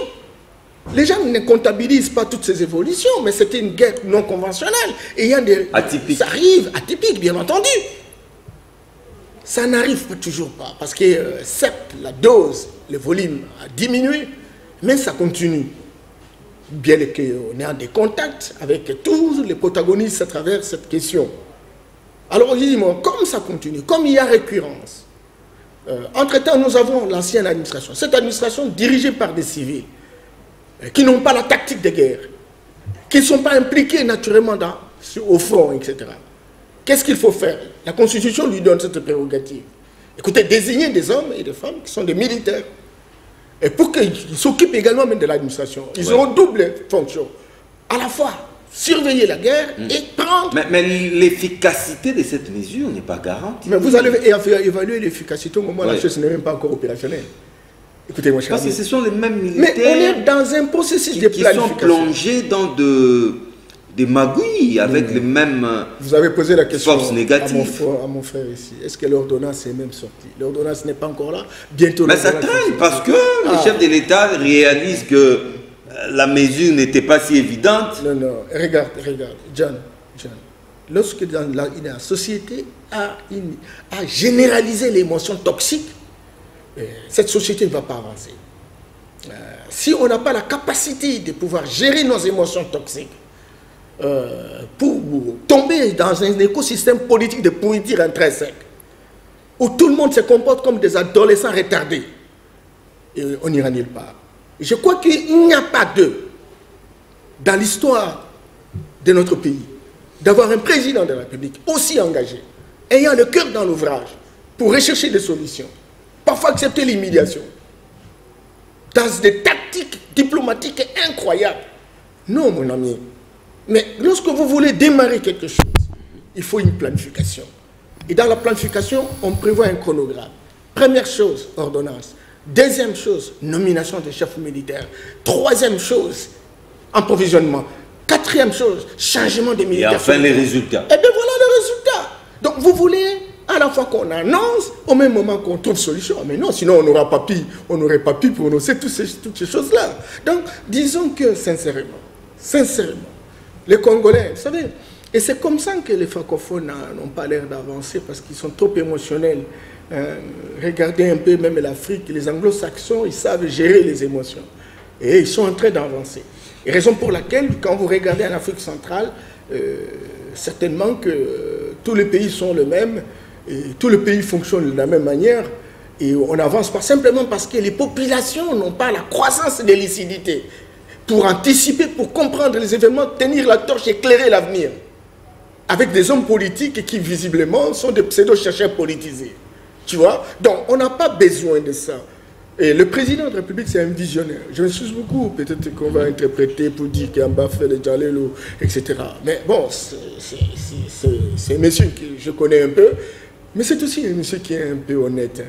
Les gens ne comptabilisent pas toutes ces évolutions, mais c'était une guerre non conventionnelle. Et il y a des... Atypique. Ça arrive, atypique, bien entendu. Ça n'arrive toujours pas, parce que certes, la dose, le volume a diminué, mais ça continue. Bien qu'on ait des contacts avec tous les protagonistes à travers cette question. Alors, dis-moi, comme ça continue, comme il y a récurrence, entre-temps, nous avons l'ancienne administration. Cette administration dirigée par des civils, qui n'ont pas la tactique de guerre, qui ne sont pas impliqués naturellement au front, etc. Qu'est-ce qu'il faut faire? La Constitution lui donne cette prérogative. Écoutez, désigner des hommes et des femmes qui sont des militaires. Et pour qu'ils s'occupent également même de l'administration. Ils auront double fonction. À la fois, surveiller la guerre et prendre... Mais l'efficacité de cette mesure n'est pas garantie. Mais vous allez évaluer l'efficacité au moment où la chose n'est même pas encore opérationnelle. Écoutez, moi, parce que ce sont les mêmes militaires... Mais on est dans un processus de planification. Qui sont plongés dans des magouilles avec les mêmes vous avez posé la question forces négatives. À mon frère ici. Est-ce que l'ordonnance est même sortie? L'ordonnance n'est pas encore là. Bientôt. Mais ça traîne parce que le chef de l'État réalise que la mesure n'était pas si évidente. Non, non. Regarde. John. Lorsque la société a généralisé l'émotion toxique, cette société ne va pas avancer. Si on n'a pas la capacité de pouvoir gérer nos émotions toxiques, pour tomber dans un écosystème politique de pourriture intrinsèque, où tout le monde se comporte comme des adolescents retardés, et on n'ira nulle part. Je crois qu'il n'y a pas dans l'histoire de notre pays, d'avoir un président de la République aussi engagé, ayant le cœur dans l'ouvrage, pour rechercher des solutions, parfois accepter l'humiliation, dans des tactiques diplomatiques incroyables. Non, mon ami. Mais lorsque vous voulez démarrer quelque chose, il faut une planification. Et dans la planification, on prévoit un chronogramme. Première chose, ordonnance. Deuxième chose, nomination des chefs militaires. Troisième chose, approvisionnement. Quatrième chose, changement des militaires. Et enfin les résultats. Et bien voilà le résultat. Donc vous voulez à la fois qu'on annonce, au même moment qu'on trouve solution. Mais non, sinon on n'aurait pas pu prononcer toutes ces choses-là. Donc disons que sincèrement, les Congolais, vous savez, et c'est comme ça que les francophones n'ont pas l'air d'avancer parce qu'ils sont trop émotionnels. Regardez un peu même l'Afrique, les anglo-saxons, ils savent gérer les émotions. Et ils sont en train d'avancer. Et raison pour laquelle, quand vous regardez en Afrique centrale, certainement que tous les pays sont les mêmes, et tous les pays fonctionnent de la même manière, et on n'avance pas simplement parce que les populations n'ont pas la croissance des lucidités pour anticiper, pour comprendre les événements, tenir la torche, éclairer l'avenir. Avec des hommes politiques qui visiblement sont des pseudo-chercheurs politisés. Tu vois? Donc on n'a pas besoin de ça. Et le président de la République, c'est un visionnaire. Je me suis beaucoup, peut-être qu'on va interpréter pour dire qu'en bas fait le Djalelo, etc. Mais bon, c'est un monsieur que je connais un peu, mais c'est aussi un monsieur qui est un peu honnête.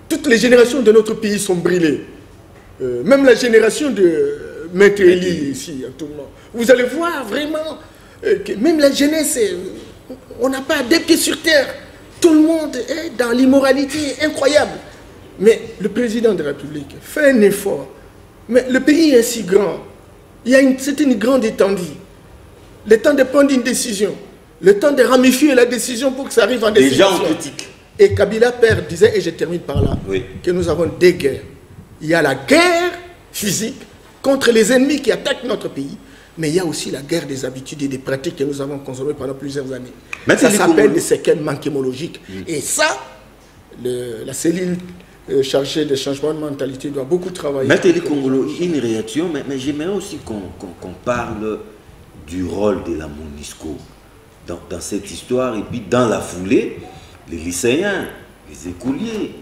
Toutes les générations de notre pays sont brûlées. Même la génération de Maître Eli ici, à tout le monde. Vous allez voir vraiment que même la jeunesse, on n'a pas des pieds sur terre. Tout le monde est dans l'immoralité incroyable. Mais le président de la République fait un effort. Mais le pays est si grand. C'est une grande étendue. Le temps de prendre une décision. Le temps de ramifier la décision pour que ça arrive en décision. Déjà on critique. Et Kabila père disait, et je termine par là, oui, que nous avons des guerres. Il y a la guerre physique contre les ennemis qui attaquent notre pays. Mais il y a aussi la guerre des habitudes et des pratiques que nous avons consommées pendant plusieurs années. Mais ça s'appelle des séquelles manchémologiques. Et ça, la cellule chargée de changement de mentalité doit beaucoup travailler. Maître Eli Kongolo, une réaction, mais j'aimerais aussi qu'on parle du rôle de la MONUSCO dans cette histoire. Et puis dans la foulée, les lycéens, les écoliers,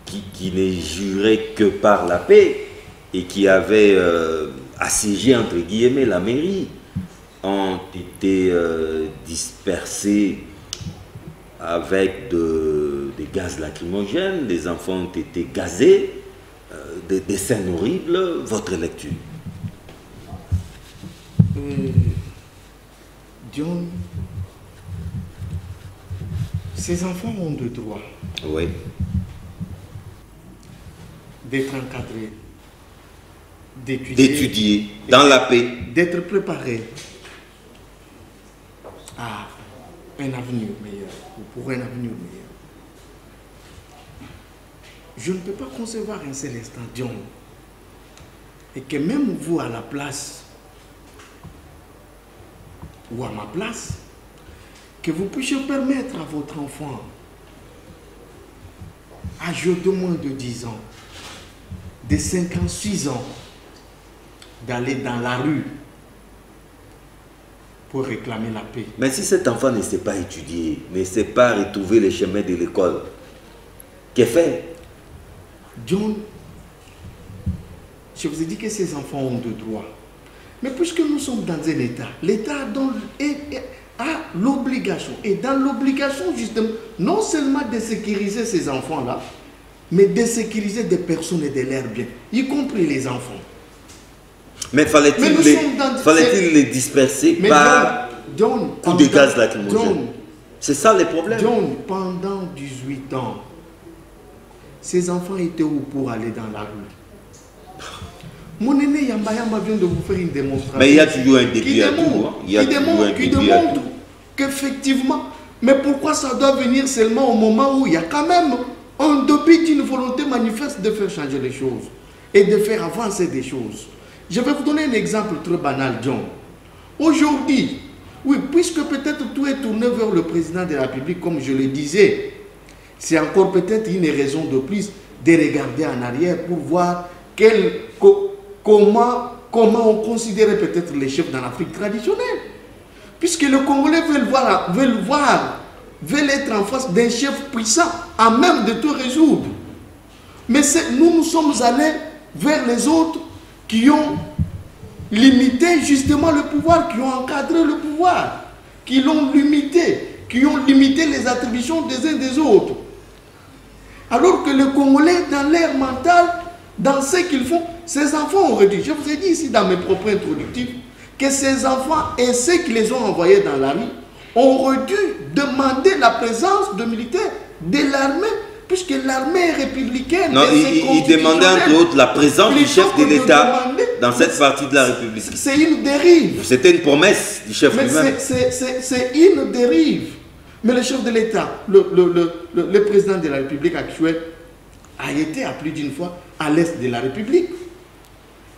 qui ne juraient que par la paix et qui avaient assiégé, entre guillemets, la mairie, ont été dispersés avec des gaz lacrymogènes, les enfants ont été gazés, des scènes horribles. Votre lecture? John, ces enfants ont le droit, oui, d'être encadrés, d'étudier dans la paix, d'être préparés à un avenir meilleur, ou pour un avenir meilleur. Je ne peux pas concevoir un seul instant, John, et que même vous à la place, ou à ma place, que vous puissiez permettre à votre enfant, âgé de moins de 10 ans, de 5 ans, 6 ans, d'aller dans la rue pour réclamer la paix. Mais si cet enfant ne sait pas étudier, ne sait pas retrouver les chemins de l'école, qu'est fait? John, je vous ai dit que ces enfants ont de droits. Mais puisque nous sommes dans un État, l'État a l'obligation, et dans l'obligation justement, non seulement de sécuriser ces enfants-là, mais de sécuriser des personnes et de leurs biens, y compris les enfants. Mais fallait-il les disperser par coup de gaz lacrymogène? C'est ça le problème. John, pendant 18 ans, ces enfants étaient où pour aller dans la rue? Mon aîné Yamba Yamba vient de vous faire une démonstration. Mais il y a toujours un début à tout. Qui démontre qu'effectivement, mais pourquoi ça doit venir seulement au moment où il y a quand même un début d'une volonté manifeste de faire changer les choses et de faire avancer des choses. Je vais vous donner un exemple très banal, John. Aujourd'hui, oui, puisque peut-être tout est tourné vers le président de la République, comme je le disais, c'est encore peut-être une raison de plus de regarder en arrière pour voir comment on considérait peut-être les chefs dans l'Afrique traditionnelle. Puisque les Congolais veulent être en face d'un chef puissant, à même de tout résoudre. Mais nous sommes allés vers les autres qui ont limité justement le pouvoir, qui ont encadré le pouvoir, qui l'ont limité, qui ont limité les attributions des uns des autres. Alors que les Congolais, dans l'air mental, dans ce qu'ils font, ces enfants auraient dû, je vous ai dit ici dans mes propos introductifs, que ces enfants et ceux qui les ont envoyés dans la rue auraient dû demander la présence de militaires de l'armée, puisque l'armée républicaine... Non, il demandait entre autres la présence du chef de l'État dans cette partie de la République. C'est une dérive. C'était une promesse du chef lui-même. C'est une dérive. Mais le chef de l'État, le président de la République actuelle, a été à plus d'une fois à l'est de la République.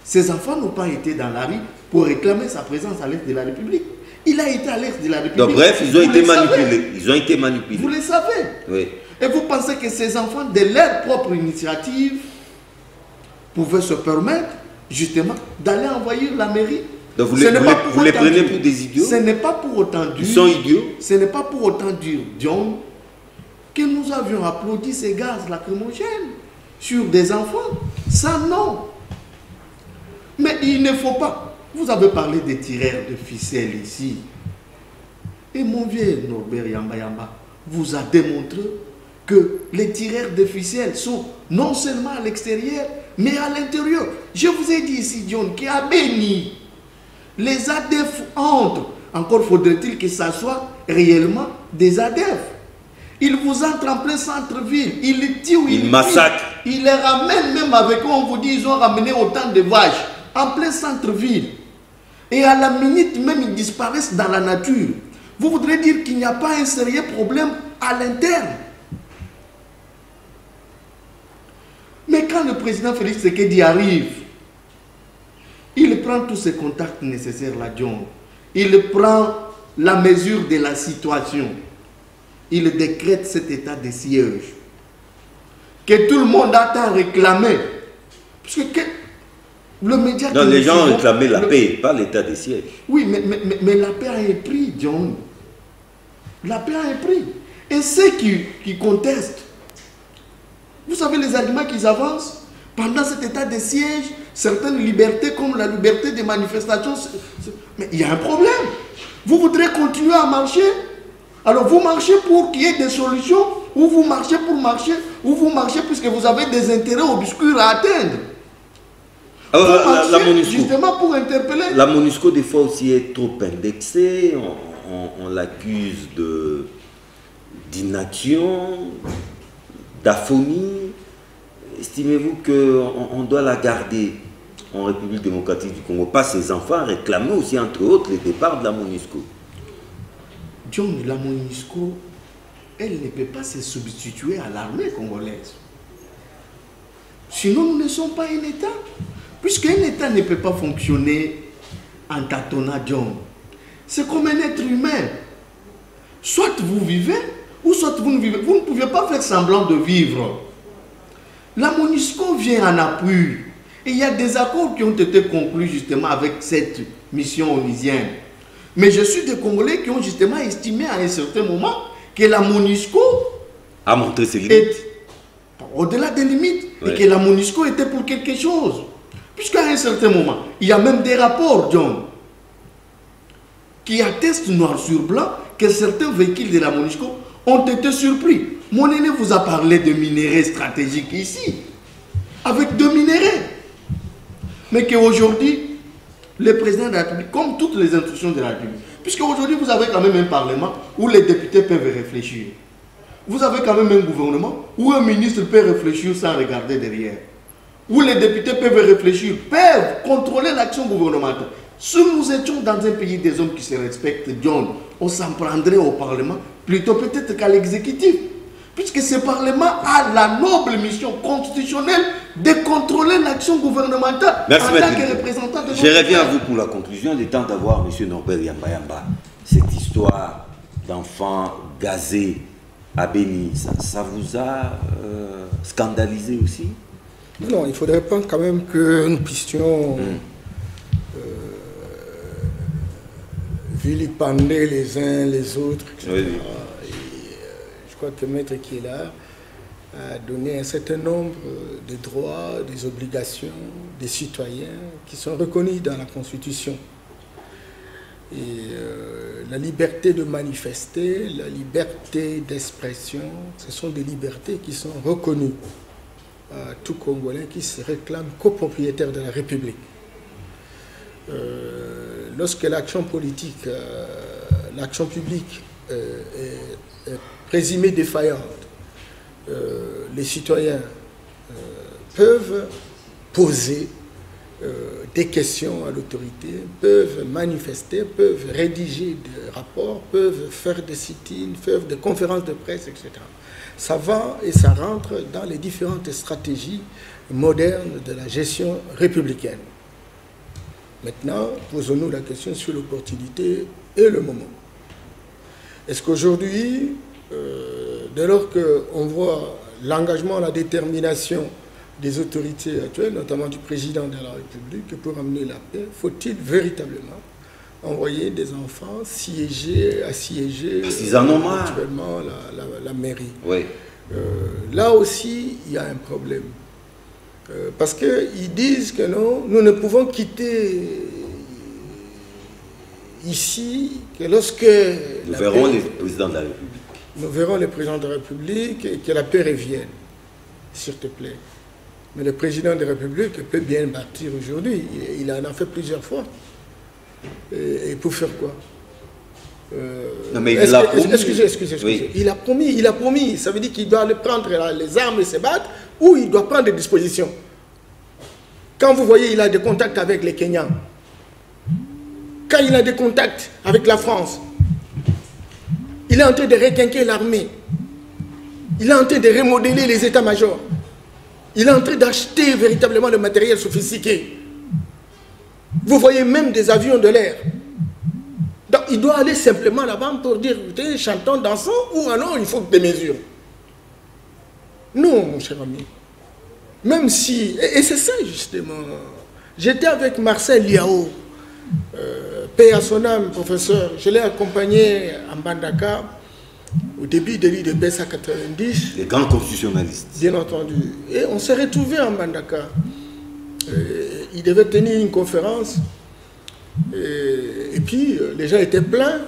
Ces enfants n'ont pas été dans la rue pour réclamer sa présence à l'est de la République. Il a été à l'est de la République. Donc bref, ils ont été manipulés. Ils ont été manipulés. Vous le savez. Oui. Et vous pensez que ces enfants, de leur propre initiative, pouvaient se permettre justement d'aller envahir la mairie? Donc vous les prenez pour des idiots? Ce n'est pas pour autant dire... Ils sont idiots? Ce n'est pas pour autant dire, John, que nous avions applaudi ces gaz lacrymogènes sur des enfants. Ça, non. Mais il ne faut pas... Vous avez parlé des tireurs de ficelles ici. Et mon vieux Norbert Yamba Yamba vous a démontré que les tireurs de ficelles sont non seulement à l'extérieur, mais à l'intérieur. Je vous ai dit ici, John, qui a béni les ADF entrent. Encore faudrait-il que ça soit réellement des ADF. Ils vous entrent en plein centre-ville, ils les tuent, ils massacrent. Ils les ramènent même avec eux, on vous dit, ils ont ramené autant de vaches en plein centre-ville. Et à la minute même, ils disparaissent dans la nature. Vous voudrez dire qu'il n'y a pas un sérieux problème à l'interne. Mais quand le président Félix Tshisekedi arrive, il prend tous ses contacts nécessaires là, John. Il prend la mesure de la situation. Il décrète cet état de siège. Que tout le monde attend réclamer. Parce que le média... Non, les gens ont réclamé la paix, pas l'état de siège. Oui, mais la paix a un prix, John. La paix a un prix. Et ceux qui contestent, vous savez les arguments qu'ils avancent pendant cet état de siège, certaines libertés comme la liberté de manifestation, mais il y a un problème. Vous voudrez continuer à marcher, alors vous marchez pour qu'il y ait des solutions, ou vous marchez pour marcher, ou vous marchez puisque vous avez des intérêts obscurs à atteindre. Alors, la MONUSCO, justement pour interpeller. La MONUSCO des fois aussi est trop indexée, on l'accuse d'inaction, d'aphonie. Estimez-vous qu'on doit la garder en République démocratique du Congo? Pas ses enfants réclamer aussi, entre autres, le départ de la MONUSCO. John, la MONUSCO, elle ne peut pas se substituer à l'armée congolaise. Sinon, nous ne sommes pas un État. Puisqu'un État ne peut pas fonctionner en tâtonnant, John. C'est comme un être humain. Soit vous vivez, ou soit vous ne vivez. Vous ne pouvez pas faire semblant de vivre. La MONUSCO vient en appui. Et il y a des accords qui ont été conclus justement avec cette mission onusienne. Mais je suis des Congolais qui ont justement estimé à un certain moment que la MONUSCO a montré ses limites. Au-delà des limites. Ouais. Et que la MONUSCO était pour quelque chose. Puisqu'à un certain moment, il y a même des rapports, John, qui attestent noir sur blanc que certains véhicules de la MONUSCO ont été surpris. Mon aîné vous a parlé de minéraux stratégiques ici, avec 2 minéraux. Mais qu'aujourd'hui, le président de la République, comme toutes les institutions de la République, puisqu'aujourd'hui vous avez quand même un parlement où les députés peuvent réfléchir. Vous avez quand même un gouvernement où un ministre peut réfléchir sans regarder derrière. Où les députés peuvent réfléchir, peuvent contrôler l'action gouvernementale. Si nous étions dans un pays des hommes qui se respectent, John, on s'en prendrait au Parlement, plutôt peut-être qu'à l'exécutif. Puisque ce Parlement a la noble mission constitutionnelle de contrôler l'action gouvernementale. Merci, en tant que représentant de notre Je reviens à peuple. vous pour la conclusion. Il est temps d'avoir M. Norbert Yamba Yamba. Cette histoire d'enfants gazés à Béni, ça vous a scandalisé aussi? Non, il faudrait pas quand même que nous puissions vilipender les uns les autres, etc. Oui. Je crois que Maître qui est là a donné un certain nombre de droits, des obligations des citoyens qui sont reconnus dans la Constitution. Et la liberté de manifester, la liberté d'expression, ce sont des libertés qui sont reconnues à tout Congolais qui se réclame copropriétaire de la République. Lorsque l'action politique, l'action publique est présumée défaillante, les citoyens peuvent poser des questions à l'autorité, peuvent manifester, peuvent rédiger des rapports, peuvent faire des sit-ins, faire des conférences de presse, etc. Ça va et ça rentre dans les différentes stratégies modernes de la gestion républicaine. Maintenant, posons-nous la question sur l'opportunité et le moment. Est-ce qu'aujourd'hui, dès lors qu'on voit l'engagement, la détermination des autorités actuelles, notamment du président de la République, pour amener la paix, faut-il véritablement envoyer des enfants assiéger actuellement la mairie? Oui. Là aussi, il y a un problème. Parce qu'ils disent que non, nous ne pouvons quitter ici que lorsque... Nous verrons les présidents de la République. Nous verrons les présidents de la République et que la paix revienne, s'il te plaît. Mais le président de la République peut bien partir aujourd'hui. Il en a fait plusieurs fois. Et pour faire quoi? Non, mais il l'a promis. Excusez. Oui. Il a promis. Ça veut dire qu'il doit aller prendre les armes et se battre, ou il doit prendre des dispositions. Quand vous voyez, il a des contacts avec les Kenyans. Quand il a des contacts avec la France, il est en train de requinquer l'armée. Il est en train de remodeler les états-majors. Il est en train d'acheter véritablement le matériel sophistiqué. Vous voyez même des avions de l'air. Donc il doit aller simplement là-bas pour dire, écoutez, chantons, dansons, ou alors il faut des mesures. Non, mon cher ami. Même si, et c'est ça justement, j'étais avec Marcel Liao, paix à son âme, professeur, je l'ai accompagné à Mbandaka, au début de l'IDPS à 90. Les grands constitutionnalistes. Bien entendu. Et on s'est retrouvés en Mbandaka. Il devait tenir une conférence. Et puis, les gens étaient pleins.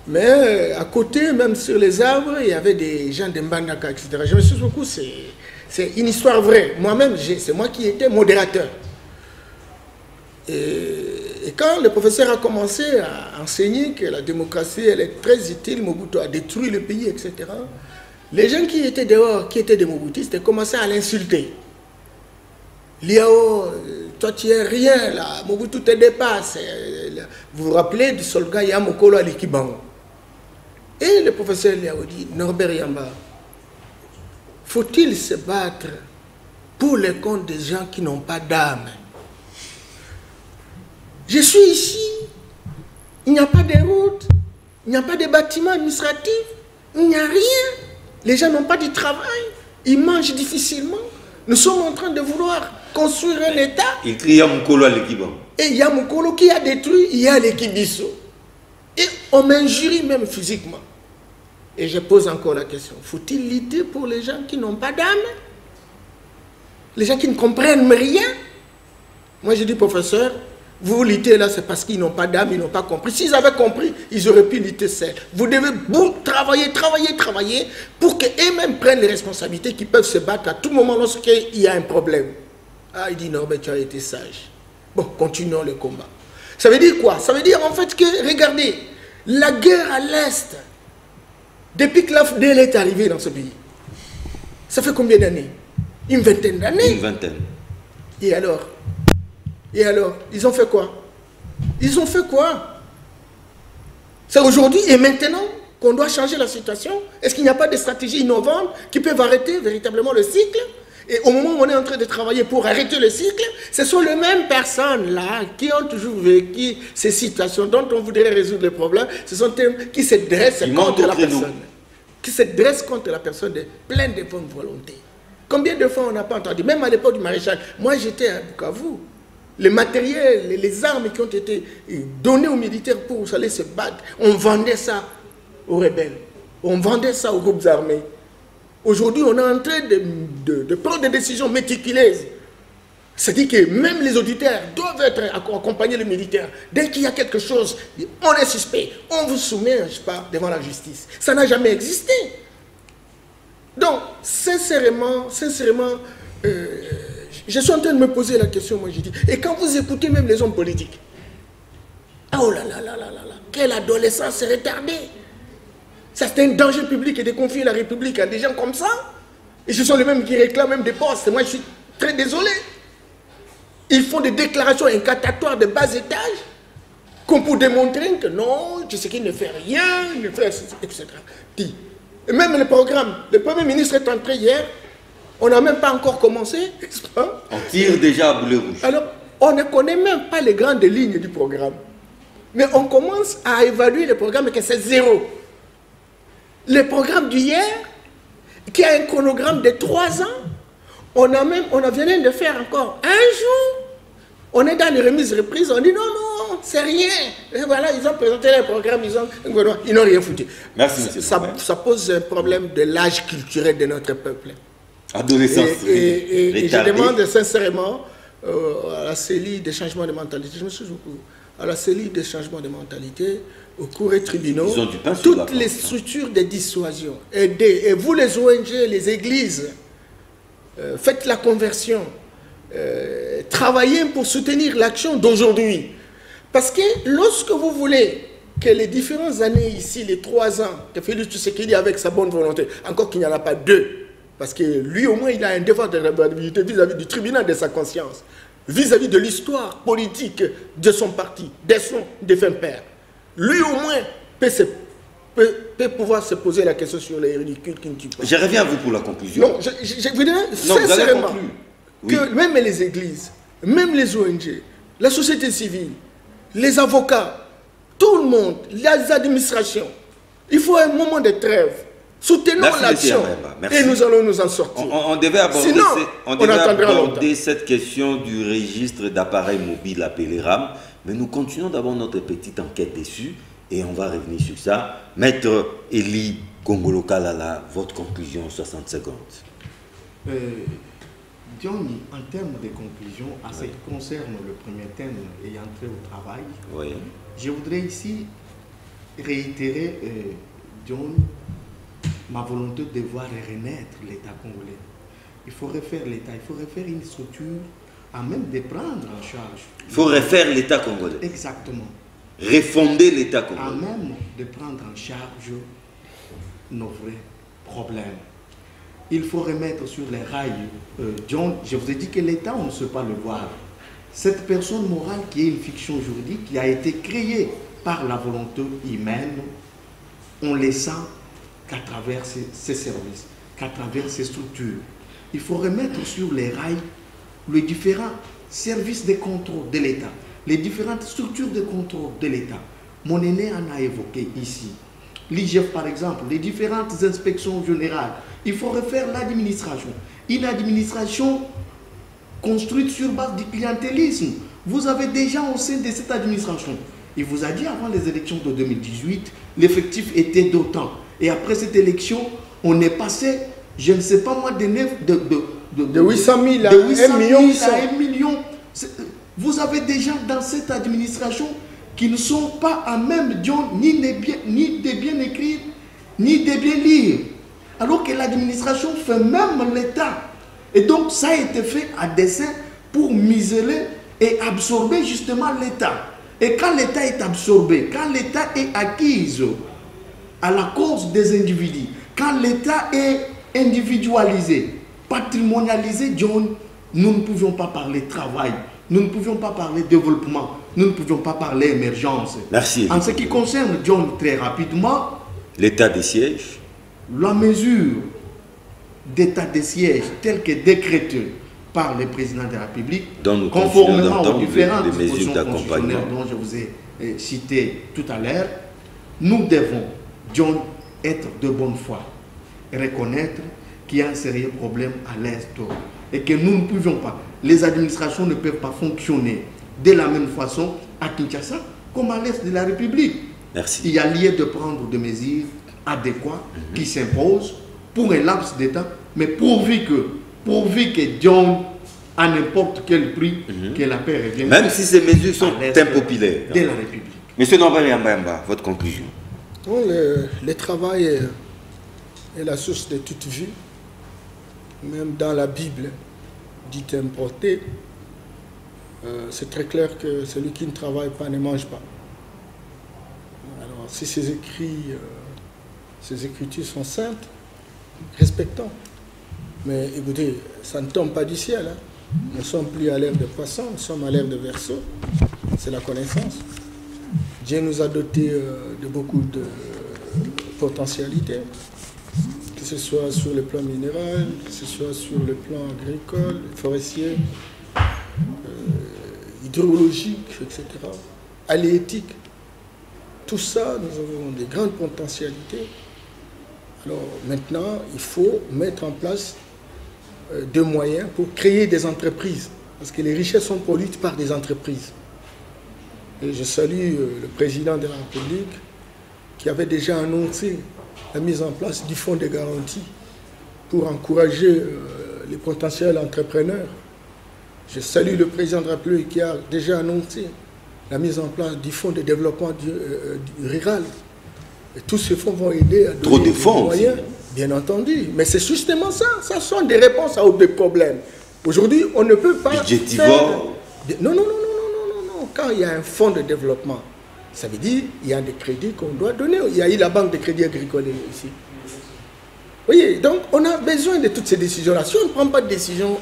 Mais à côté, même sur les arbres, il y avait des gens de Mbandaka, etc. Je me suis dit beaucoup, c'est une histoire vraie. Moi-même, c'est moi qui étais modérateur. Et quand le professeur a commencé à enseigner que la démocratie, elle est très utile, Mobutu a détruit le pays, etc., les gens qui étaient dehors, qui étaient des Mobutistes, ont commencé à l'insulter. Liao, toi tu es rien là, Mobutu te dépasse. Vous vous rappelez du soldat Yamokolo à l'Ikibango? Et le professeur Liao dit, Norbert Yamba, faut-il se battre pour le compte des gens qui n'ont pas d'âme? Je suis ici, il n'y a pas de route, il n'y a pas de bâtiments administratifs, il n'y a rien. Les gens n'ont pas de travail, ils mangent difficilement. Nous sommes en train de vouloir construire un État. Il crie Yamukolo à l'Ekiban. Et Yamukolo qui a détruit, il y a l'Ekibiso. Et on m'injurie même physiquement. Et je pose encore la question, faut-il lutter pour les gens qui n'ont pas d'âme? Les gens qui ne comprennent rien? Moi je dis, professeur, vous luttez là, c'est parce qu'ils n'ont pas d'âme, ils n'ont pas compris. S'ils avaient compris, ils auraient pu lutter seuls. Vous devez travailler pour qu'eux-mêmes prennent les responsabilités, qu'ils peuvent se battre à tout moment lorsqu'il y a un problème. Ah, il dit non, mais tu as été sage. Bon, continuons le combat. Ça veut dire quoi? Ça veut dire en fait que, regardez, la guerre à l'Est, depuis que l'AFDL est arrivée dans ce pays, ça fait combien d'années? Une vingtaine d'années. Une vingtaine. Et alors, ils ont fait quoi? Ils ont fait quoi? C'est aujourd'hui et maintenant qu'on doit changer la situation? Est-ce qu'il n'y a pas de stratégie innovante qui peuvent arrêter véritablement le cycle? Et au moment où on est en train de travailler pour arrêter le cycle, ce sont les mêmes personnes-là qui ont toujours vécu ces situations dont on voudrait résoudre les problèmes. Ce sont eux qui se dressent contre la personne. Qui se dressent contre la personne plein de bonne volonté. Combien de fois on n'a pas entendu? Même à l'époque du maréchal, moi j'étais à Bukavu. Les matériels, les armes qui ont été données aux militaires pour aller se battre, on vendait ça aux rebelles, on vendait ça aux groupes armés. Aujourd'hui, on est en train de prendre des décisions méticuleuses. C'est-à-dire que même les auditeurs doivent être accompagnés les militaires. Dès qu'il y a quelque chose, on est suspect, on vous soumet, je sais pas, devant la justice. Ça n'a jamais existé. Donc, sincèrement, je suis en train de me poser la question, moi j'ai dit, et quand vous écoutez même les hommes politiques, oh là là là là là là, quelle adolescence retardée. Ça c'est un danger public et de confier la République à des gens comme ça. Et ce sont les mêmes qui réclament même des postes. Moi je suis très désolé. Ils font des déclarations incantatoires de bas étage, comme pour démontrer que non, tu sais qu'il ne fait rien, il ne fait, etc. Et même le programme, le Premier ministre est entré hier, on n'a même pas encore commencé, n'est-ce pas? On tire déjà à boulet rouge. Alors, on ne connaît même pas les grandes lignes du programme. Mais on commence à évaluer le programme et que c'est zéro. Le programme d'hier, qui a un chronogramme de 3 ans, on vient de faire encore un jour. On est dans les remises-reprises, on dit non, non, c'est rien. Et voilà, ils ont présenté le programme, ils n'ont rien foutu. Merci, monsieur. Ça pose un problème de l'âge culturel de notre peuple. Adolescence. Et je demande sincèrement à la cellule de changement de mentalité, je me suis beaucoup, à la cellule de changement de mentalité, aux cours et tribunaux, toutes les structures de dissuasion, aidez, et vous les ONG, les églises, faites la conversion, travaillez pour soutenir l'action d'aujourd'hui. Parce que lorsque vous voulez que les différentes années ici, les 3 ans, que Félix Tshisekedi avec sa bonne volonté, encore qu'il n'y en a pas 2, parce que lui au moins il a un devoir de réversibilité vis-à-vis du tribunal de sa conscience, vis-à-vis de l'histoire politique de son parti, de son défunt père. Lui au moins peut pouvoir se poser la question sur les ridicules qui ne tuent pas. Je reviens à vous pour la conclusion. Non, je vous dirais sincèrement que même les églises, même les ONG, la société civile, les avocats, tout le monde, les administrations, il faut un moment de trêve. Soutenons l'action et nous allons nous en sortir. On devait aborder, sinon, cette question du registre d'appareils mobiles appelé RAM, mais nous continuons d'abord notre petite enquête dessus et on va revenir sur ça. Maître Eli Kongolo Kalala, votre conclusion en 60 secondes. Johnny, en termes de conclusion, à ce qui concerne le premier thème ayant trait au travail, je voudrais ici réitérer, John, ma volonté de voir renaître l'État congolais. Il faut refaire l'État, il faut refaire une structure à même de prendre en charge. Il faut refaire l'État congolais. Exactement. Refonder l'État congolais. À même de prendre en charge nos vrais problèmes. Il faut remettre sur les rails, John, je vous ai dit que l'État, on ne sait pas le voir. Cette personne morale qui est une fiction juridique, qui a été créée par la volonté humaine, on les sent qu'à travers ces services, qu'à travers ces structures. Il faut remettre sur les rails les différents services de contrôle de l'État, les différentes structures de contrôle de l'État. Mon aîné en a évoqué ici. L'IGF par exemple, les différentes inspections générales. Il faut refaire l'administration. Une administration construite sur base du clientélisme. Vous avez déjà au sein de cette administration, il vous a dit avant les élections de 2018, l'effectif était d'autant. Et après cette élection, on est passé, je ne sais pas moi, de 800 000 à 1 million. Vous avez des gens dans cette administration qui ne sont pas à même ni de bien écrire, ni de bien lire. Alors que l'administration fait même l'État. Et donc ça a été fait à dessein pour museler et absorber justement l'État. Et quand l'État est absorbé, quand l'État est acquise à la cause des individus, quand l'État est individualisé, patrimonialisé, John, nous ne pouvions pas parler travail, nous ne pouvions pas parler développement, nous ne pouvions pas parler émergence. Merci. En ce qui concerne, John, très rapidement, l'état des sièges, la mesure d'état de siège telle que décrétée par le président de la République, conformément aux différentes dispositions constitutionnelles dont je vous ai cité tout à l'heure, nous devons, John, être de bonne foi et reconnaître qu'il y a un sérieux problème à l'Est et que nous ne pouvions pas, les administrations ne peuvent pas fonctionner de la même façon à Kinshasa comme à l'Est de la République. Merci. Il y a lieu de prendre des mesures adéquates qui s'imposent pour un laps d'état, mais pourvu que John, à n'importe quel prix que la paix revienne. Même si ces mesures sont impopulaires. De la République. Monsieur Norbert Yamba, votre conclusion. Bon, le travail est la source de toute vie. Même dans la Bible, dite importée, c'est très clair que celui qui ne travaille pas ne mange pas. Alors, si ces écritures sont saintes, respectons. Mais écoutez, ça ne tombe pas du ciel. Hein. Nous ne sommes plus à l'ère de poisson, nous sommes à l'ère de verseau. C'est la connaissance. Dieu nous a dotés de beaucoup de potentialités, que ce soit sur le plan minéral, que ce soit sur le plan agricole, forestier, hydrologique, etc., halieutique. Tout ça, nous avons des grandes potentialités. Alors maintenant, il faut mettre en place des moyens pour créer des entreprises, parce que les richesses sont produites par des entreprises. Et je salue le président de la République qui avait déjà annoncé la mise en place du fonds de garantie pour encourager les potentiels entrepreneurs. Je salue le président de la République qui a déjà annoncé la mise en place du fonds de développement rural. Et tous ces fonds vont aider à donner des moyens, bien entendu. Mais c'est justement ça. Ça sont des réponses à des problèmes. Aujourd'hui, on ne peut pas budgétivore. Non. Quand il y a un fonds de développement, ça veut dire qu'il y a des crédits qu'on doit donner. Il y a eu la banque de crédit agricole ici. Vous voyez, donc on a besoin de toutes ces décisions-là. Si on ne prend pas de décision,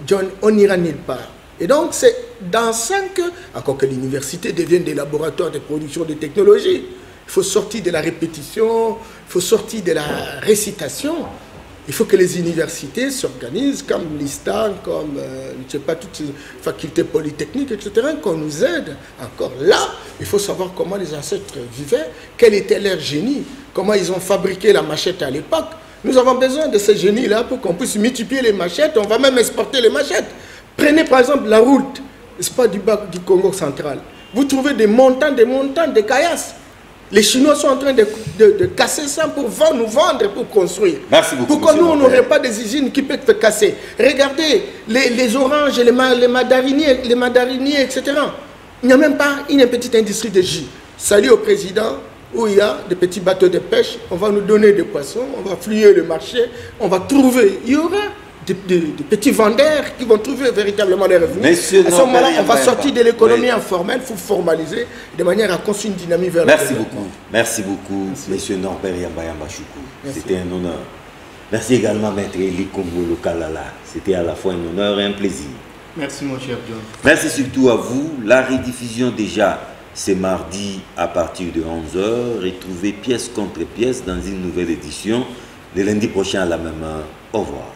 John, on n'ira nulle part. Et donc c'est dans ça que, encore que l'université devienne des laboratoires de production de technologies, il faut sortir de la répétition, il faut sortir de la récitation. Il faut que les universités s'organisent comme l'ISTAN, comme, je ne sais pas, toutes ces facultés polytechniques, etc., qu'on nous aide. Encore là, il faut savoir comment les ancêtres vivaient, quel était leur génie, comment ils ont fabriqué la machette à l'époque. Nous avons besoin de ces génies-là pour qu'on puisse multiplier les machettes. On va même exporter les machettes. Prenez par exemple la route, c'est pas du bas du Congo central. Vous trouvez des montants, de caillasses. Les Chinois sont en train de casser ça pour nous vendre, pour construire. Merci beaucoup. Pourquoi nous, on n'aurait pas des usines qui peuvent être cassées? Regardez, les oranges, les mandariniers, etc. Il n'y a même pas une petite industrie de jus. Salut au président, où il y a des petits bateaux de pêche. On va nous donner des poissons, on va fouiller le marché, on va trouver. Il y aura des petits vendeurs qui vont trouver véritablement des revenus. À ce moment-là, on va sortir de l'économie informelle, il faut formaliser de manière à construire une dynamique vers le développement. Merci beaucoup, Monsieur Norbert Yamba Choukou. C'était un honneur. Merci également, Maître Eli Kongolo Kalala. C'était à la fois un honneur et un plaisir. Merci, mon cher John. Merci surtout à vous. La rediffusion déjà, c'est mardi à partir de 11h. Retrouvez pièce contre pièce dans une nouvelle édition le lundi prochain à la même heure. Au revoir.